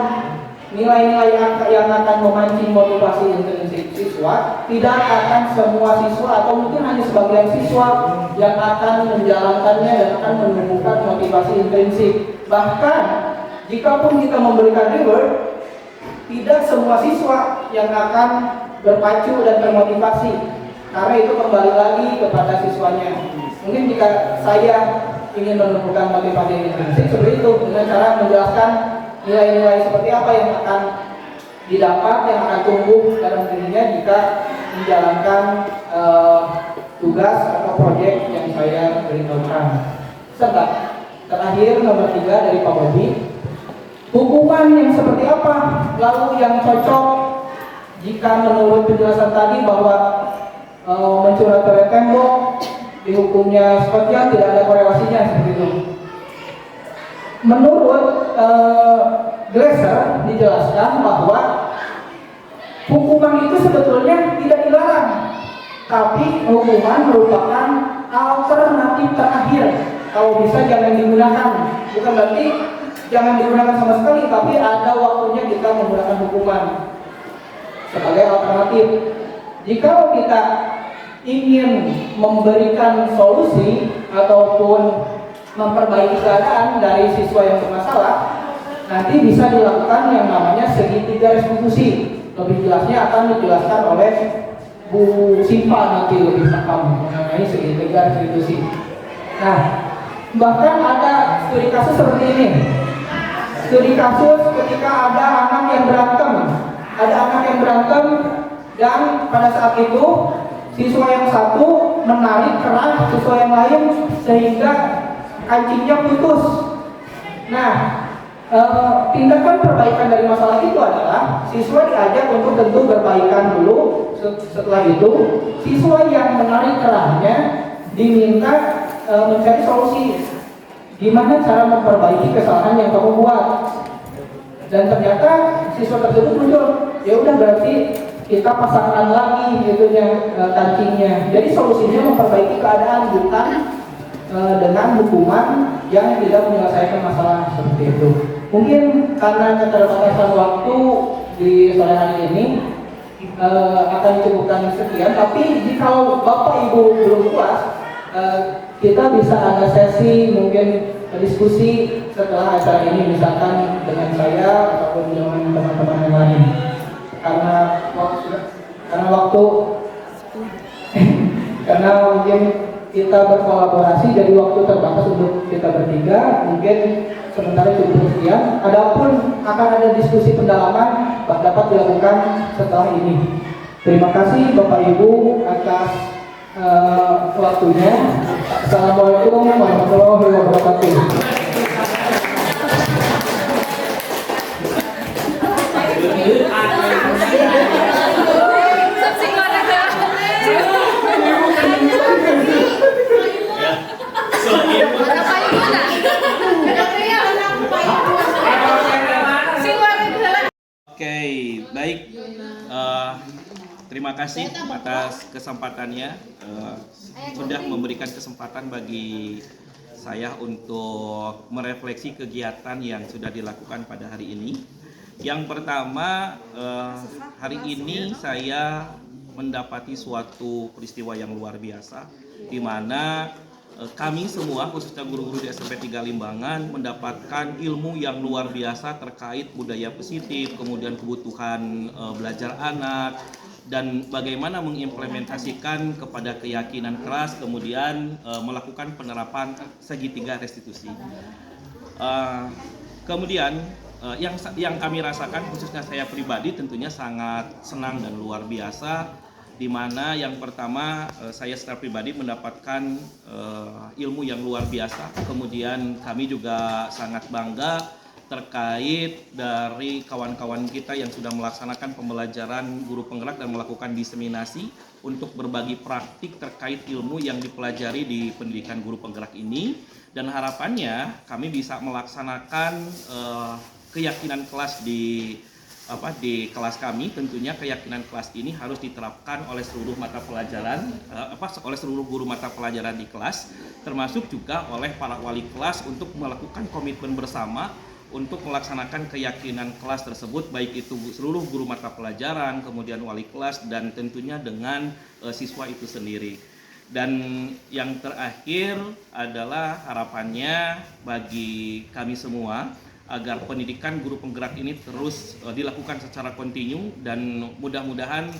[SPEAKER 5] nilai-nilai yang akan memancing motivasi intrinsik siswa, tidak akan semua siswa atau mungkin hanya sebagian siswa yang akan menjalankannya dan akan menemukan motivasi intrinsik. Bahkan jikapun kita memberikan reward, tidak semua siswa yang akan berpacu dan termotivasi, karena itu kembali lagi kepada siswanya. Mungkin jika saya ingin menemukan motivasi intrinsik seperti itu, dengan cara menjelaskan nilai-nilai seperti apa yang akan didapat, yang akan tumbuh dalam dirinya jika menjalankan tugas atau proyek yang saya beritahukan. Serta terakhir nomor 3 dari Pak Bobi, hukuman yang seperti apa lalu yang cocok jika menurut penjelasan tadi bahwa mencuri dari tembok dihukumnya sepertinya tidak ada korelasinya seperti itu. Menurut Glaser dijelaskan bahwa hukuman itu sebetulnya tidak dilarang, tapi hukuman merupakan alternatif terakhir. Kalau bisa jangan digunakan, bukan berarti jangan digunakan sama sekali, tapi ada waktunya kita menggunakan hukuman sebagai alternatif. Jika kita ingin memberikan solusi ataupun memperbaiki keadaan dari siswa yang bermasalah, nanti bisa dilakukan yang namanya segitiga restitusi. Lebih jelasnya akan dijelaskan oleh Bu Simpa nanti lebih paham mengenai segitiga restitusi. Nah, bahkan ada studi kasus seperti ini. Studi kasus ketika ada anak yang berantem, dan pada saat itu siswa yang satu menarik keras siswa yang lain sehingga kancingnya putus. Nah, tindakan perbaikan dari masalah itu adalah siswa diajak untuk tentu berbaikan dulu. Setelah itu siswa yang menarik kerahnya diminta mencari solusi gimana cara memperbaiki kesalahan yang kamu buat. Dan ternyata siswa tersebut muncul, ya udah berarti kita pasangkan lagi gitunya kancingnya. Jadi solusinya memperbaiki keadaan, bukan dengan hukuman yang tidak menyelesaikan masalah seperti itu. Mungkin karena keterbatasan waktu di sore hari ini akan dicukupkan sekian. Tapi jika Bapak Ibu belum puas, kita bisa ada sesi mungkin diskusi setelah acara ini, misalkan dengan saya ataupun dengan teman-teman yang lain. Karena mungkin kita berkolaborasi, jadi waktu terbatas untuk kita bertiga. Mungkin sementara cukup sekian. Adapun akan ada diskusi pendalaman dapat dilakukan setelah ini. Terima kasih Bapak Ibu atas waktunya. Assalamualaikum warahmatullahi wabarakatuh.
[SPEAKER 8] Oke, baik. Terima kasih atas kesempatannya. Sudah memberikan kesempatan bagi saya untuk merefleksi kegiatan yang sudah dilakukan pada hari ini. Yang pertama, hari ini saya mendapati suatu peristiwa yang luar biasa, di mana kami semua, khususnya guru-guru di SMP 3 Limbangan, mendapatkan ilmu yang luar biasa terkait budaya positif, kemudian kebutuhan belajar anak, dan bagaimana mengimplementasikan kepada keyakinan keras, kemudian melakukan penerapan segitiga restitusi. Kemudian yang kami rasakan, khususnya saya pribadi, tentunya sangat senang dan luar biasa di mana yang pertama saya secara pribadi mendapatkan ilmu yang luar biasa. Kemudian kami juga sangat bangga terkait dari kawan-kawan kita yang sudah melaksanakan pembelajaran guru penggerak dan melakukan diseminasi untuk berbagi praktik terkait ilmu yang dipelajari di pendidikan guru penggerak ini, dan harapannya kami bisa melaksanakan keyakinan kelas di kelas kami. Tentunya keyakinan kelas ini harus diterapkan oleh seluruh mata pelajaran, oleh seluruh guru mata pelajaran di kelas, termasuk juga oleh para wali kelas untuk melakukan komitmen bersama untuk melaksanakan keyakinan kelas tersebut, baik itu seluruh guru mata pelajaran, kemudian wali kelas, dan tentunya dengan siswa itu sendiri. Dan yang terakhir adalah harapannya bagi kami semua agar pendidikan guru penggerak ini terus dilakukan secara kontinu, dan mudah-mudahan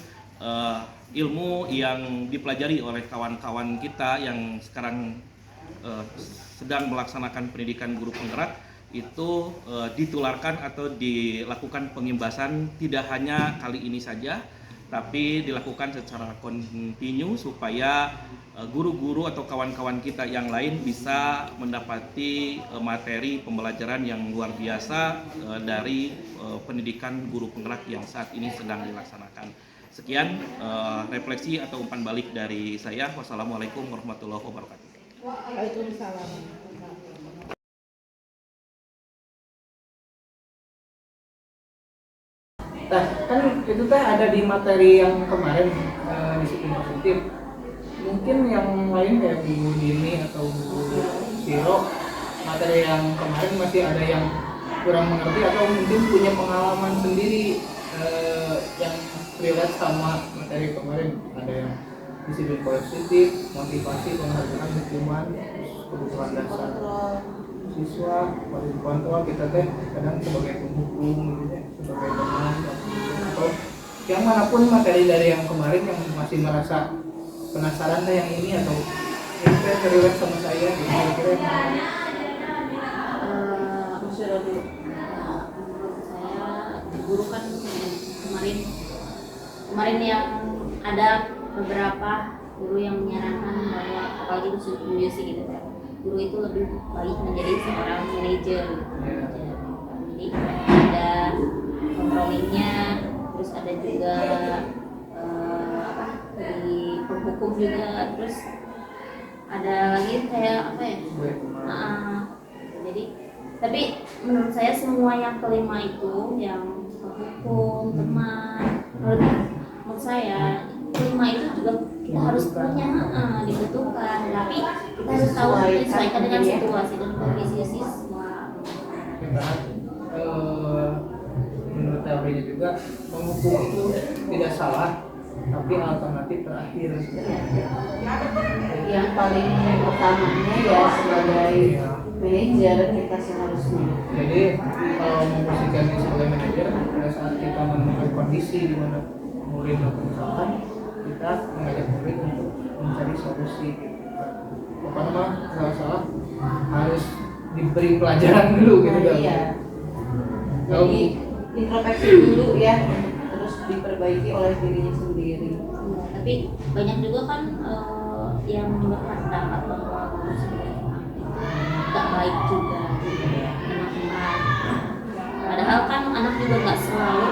[SPEAKER 8] ilmu yang dipelajari oleh kawan-kawan kita yang sekarang sedang melaksanakan pendidikan guru penggerak itu ditularkan atau dilakukan pengimbasan tidak hanya kali ini saja, tapi dilakukan secara kontinu supaya guru-guru atau kawan-kawan kita yang lain bisa mendapati materi pembelajaran yang luar biasa dari pendidikan guru penggerak yang saat ini sedang dilaksanakan. Sekian refleksi atau umpan balik dari saya. Wassalamualaikum warahmatullahi wabarakatuh.
[SPEAKER 5] Waalaikumsalam. Nah, kan itu teh ada di materi yang kemarin, disiplin positif. Mungkin yang lain kayak Bu Dini atau Bu Siro, materi yang kemarin masih ada yang kurang mengerti atau mungkin punya pengalaman sendiri yang relate sama materi kemarin. Ada yang disiplin positif, motivasi, penghargaan, hukuman, kebutuhan dasar siswa, quality control. Kita teh kadang sebagai penghukum gitu ya, sebagai teman, atau yang manapun materi dari yang kemarin yang masih merasa penasaran yang ini atau ini teh relate sama saya gitu, kira-kira
[SPEAKER 2] menurut saya guru kan kemarin yang ada beberapa guru yang menyarankan bahwa apalagi itu Susi gitu kan, guru itu lebih baik menjadi seorang manajer. Jadi ada kontrolingnya, terus ada juga di penghukum juga, terus ada lagi kayak apa ya? Jadi tapi menurut saya semua yang kelima itu, yang penghukum, teman, menurut saya kelima itu juga kita harus punya, dibutuhkan, tapi kita harus tahu menyesuaikan dengan situasi dan kondisi siswa.
[SPEAKER 5] Menurut teorinya juga penghukum itu tidak salah, tapi alternatif terakhir.
[SPEAKER 6] Yang paling utamanya ya sebagai manajer kita seharusnya.
[SPEAKER 5] Jadi kalau memposisikan diri sebagai manajer, pada saat kita menemukan kondisi di mana murid melakukan, kita mengajak murid untuk mencari solusi. Apa namanya, salah harus diberi pelajaran dulu gitu kan.
[SPEAKER 6] Iya. Jadi introspeksi dulu ya, terus diperbaiki oleh dirinya sendiri.
[SPEAKER 2] Tapi banyak juga kan yang berpendapat bahwa guru sebagai orang itu nggak baik juga, enak-enak. Padahal kan anak juga nggak selalu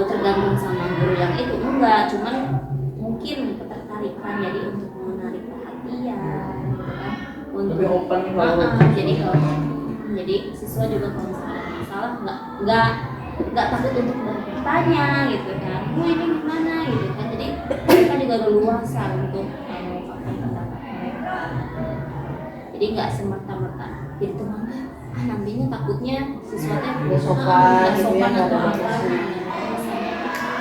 [SPEAKER 2] tergantung sama guru yang itu, enggak, cuman mungkin ketertarikan jadi untuk menarik perhatian gitu kan, untuk
[SPEAKER 5] lebih open
[SPEAKER 2] jadi siswa juga kalau misalnya ada masalah nggak takut untuk bertanya gitu kan, Bu ini gimana gitu kan, jadi mereka juga leluasa untuk mengungkapkan pendapat mereka. Jadi nggak semerta-merta jadi teman, nantinya takutnya siswanya nggak sopan atau apa.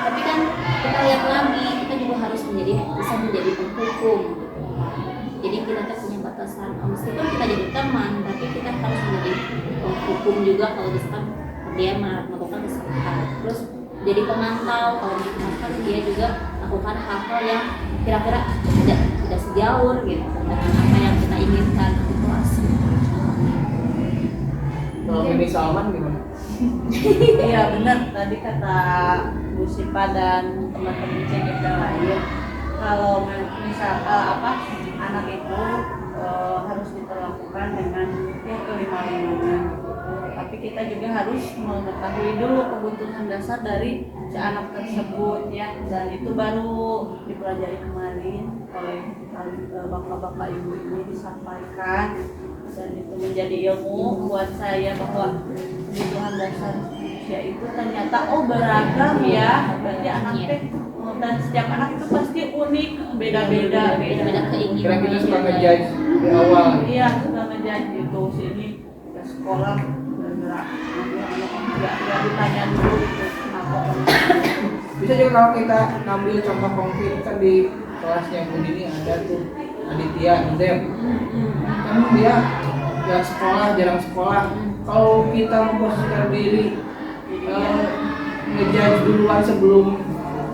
[SPEAKER 2] Tapi kan kita lihat lagi, kita juga harus bisa menjadi penghukum. Jadi kita punya batasan, meskipun kita jadi teman, tapi kita harus menjadi penghukum juga kalau misalkan dia melakukan kesalahan. Terus jadi pemantau, kalau misalkan dia juga lakukan hal-hal yang kira-kira tidak sejauh gitu dengan apa yang kita inginkan di kelas.
[SPEAKER 5] Kalau ini Salman gimana?
[SPEAKER 6] Iya benar, tadi kata Bu Sipa dan teman-teman yang lain, kalau misal anak itu harus diperlakukan dengan kelima-limanya. Tapi kita juga harus mengetahui dulu kebutuhan dasar dari si anak tersebut ya, dan itu baru dipelajari kemarin oleh bapak-bapak ibu-ibu disampaikan, dan itu menjadi ilmu buat saya bahwa kebutuhan dasar manusia itu ternyata beragam ya. Berarti anak dan setiap anak itu pasti unik, beda-beda
[SPEAKER 2] keinginan.
[SPEAKER 5] Kira kita suka ngejudge di awal.
[SPEAKER 6] Iya, suka ngejudge gitu sini ke sekolah bergerak nggak ditanya dulu gitu kenapa.
[SPEAKER 5] Bisa juga kalau kita ngambil contoh konkret kan di kelasnya Bu Dini ada tuh Aditya Indem. Kan dia jarang sekolah. Kalau kita memposisikan diri ngejudge duluan sebelum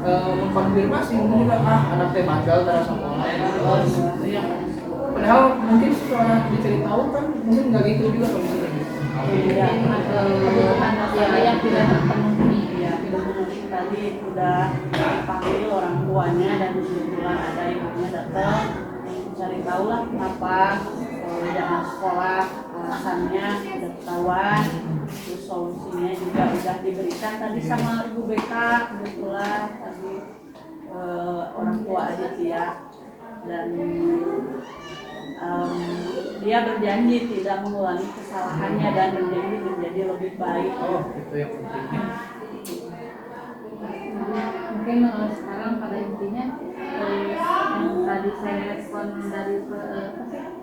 [SPEAKER 5] mengkonfirmasi, mungkin juga anak teh bandel terasa sekolah. Padahal mungkin setelah diceritakan kan mungkin nggak gitu juga kondisinya.
[SPEAKER 6] Kebutuhan dasar yang tidak terpenuhi ya, tadi udah dipanggil orang tuanya dan kebetulan ada ibunya datang mencari tahu lah kenapa jangan sekolah, alasannya udah ketahuan, terus solusinya juga udah diberikan tadi sama Ibu BK, kebetulan tadi orang tua Aditya, dan dia berjanji tidak mengulangi kesalahannya dan berjanji menjadi lebih baik.
[SPEAKER 5] Itu yang pentingnya.
[SPEAKER 10] Mungkin sekarang pada intinya yang tadi saya respon dari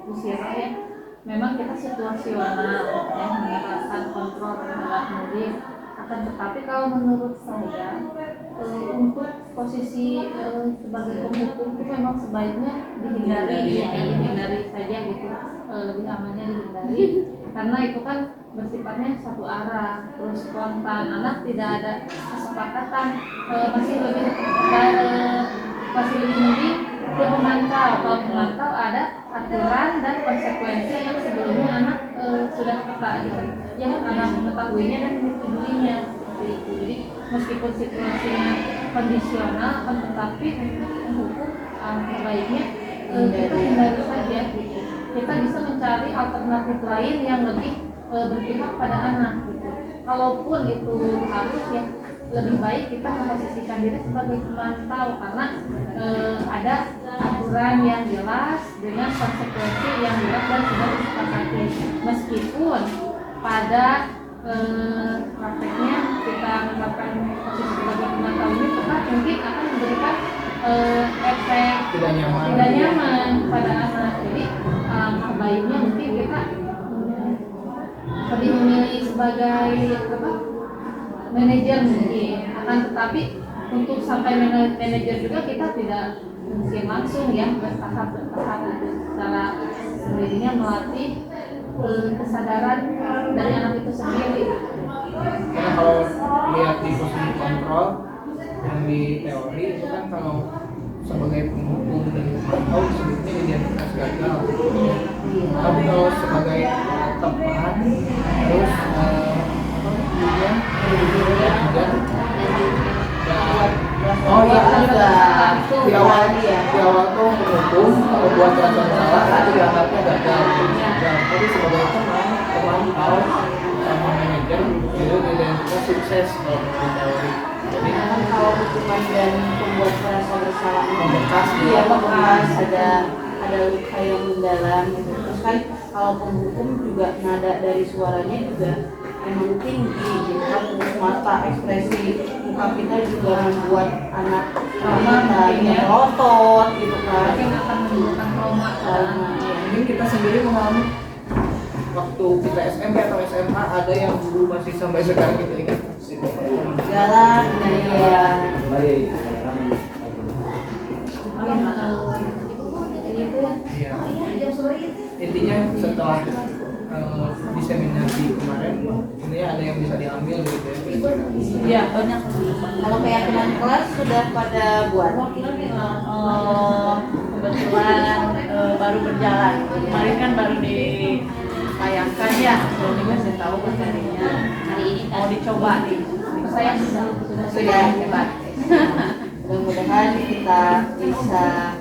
[SPEAKER 10] usia ya, memang kita situasional ya, menerapkan kontrol terhadap murid. Akan tetapi kalau menurut saya untuk posisi sebagai penghukum itu memang sebaiknya dihindari saja gitu, lebih amannya dihindari, karena itu kan bersifatnya satu arah, terus spontan, anak tidak ada kesepakatan, masih lebih mending ke pemantau. Kalau pemantau ada aturan dan konsekuensi yang sebelumnya anak sudah peka gitu, yang anak mengetahuinya dan menyetujuinya seperti itu. Jadi meskipun situasinya kondisional, akan tetapi hukum sebaiknya kita hindari saja gitu. Kita bisa mencari alternatif lain yang lebih berpihak pada anak gitu. Kalaupun itu harus ya, lebih baik kita memposisikan diri sebagai pemantau, karena ada aturan yang jelas dengan konsekuensi yang jelas dan sudah disepakati. Meskipun pada prakteknya kita menerapkan posisi sebagai pemantau ini tetap mungkin akan memberikan efek
[SPEAKER 5] tidak
[SPEAKER 10] nyaman pada anak. Jadi sebaiknya mungkin kita lebih memilih sebagai manajer mungkin, akan tetapi untuk sampai manajer juga kita tidak mungkin langsung ya, bertahap secara sendirinya melatih kesadaran dari anak itu sendiri.
[SPEAKER 5] Karena kalau lihat di posisi kontrol yang di teori itu kan kalau sebagai penghukum dan pemantau sebetulnya identitas gagal. Tapi kalau sebagai teman terus di awal tuh penghukum kalau buat yang salah itu dianggapnya gagal. Tapi sebagai teman pemantau sama manajer itu identitas sukses kalau di teori. Jadi
[SPEAKER 6] kalau hukuman dan pembuat merasa bersalah
[SPEAKER 5] membekas,
[SPEAKER 6] iya bekas, ada luka yang mendalam gitu. Terus kan kalau penghukum juga nada dari suaranya juga emang tinggi gitu kan, mata ekspresi muka kita juga membuat anak kita melotot gitu kan,
[SPEAKER 10] akan menimbulkan trauma.
[SPEAKER 5] mungkin kita sendiri mengalami waktu kita SMP atau SMA ada yang dulu masih sampai sekarang kita ingat
[SPEAKER 6] jalan ya.
[SPEAKER 5] Intinya setelah diseminasi kemarin ini ada yang bisa diambil gitu ya.
[SPEAKER 6] Iya banyak. Kalau keyakinan kelas sudah pada buat kebetulan baru berjalan. Kemarin kan baru ditayangkan ya, belum dikasih tahu materinya. Hari ini mau dicoba nih.
[SPEAKER 10] Saya sudah
[SPEAKER 6] hebat. Mudah-mudahan kita bisa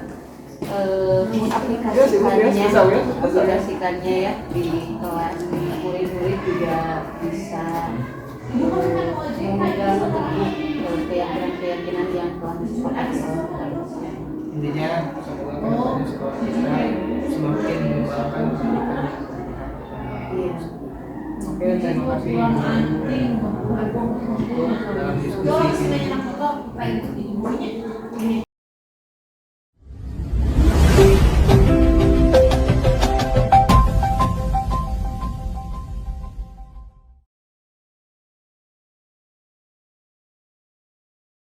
[SPEAKER 6] mengaplikasikannya ya di kelas. Murid-murid juga bisa memegang teguh keyakinan-keyakinan yang telah disepakati oleh kita.
[SPEAKER 5] Intinya semoga kedepannya sekolah kita semakin mengembangkan pendidikan. Oke, terima kasih dalam diskusi ini.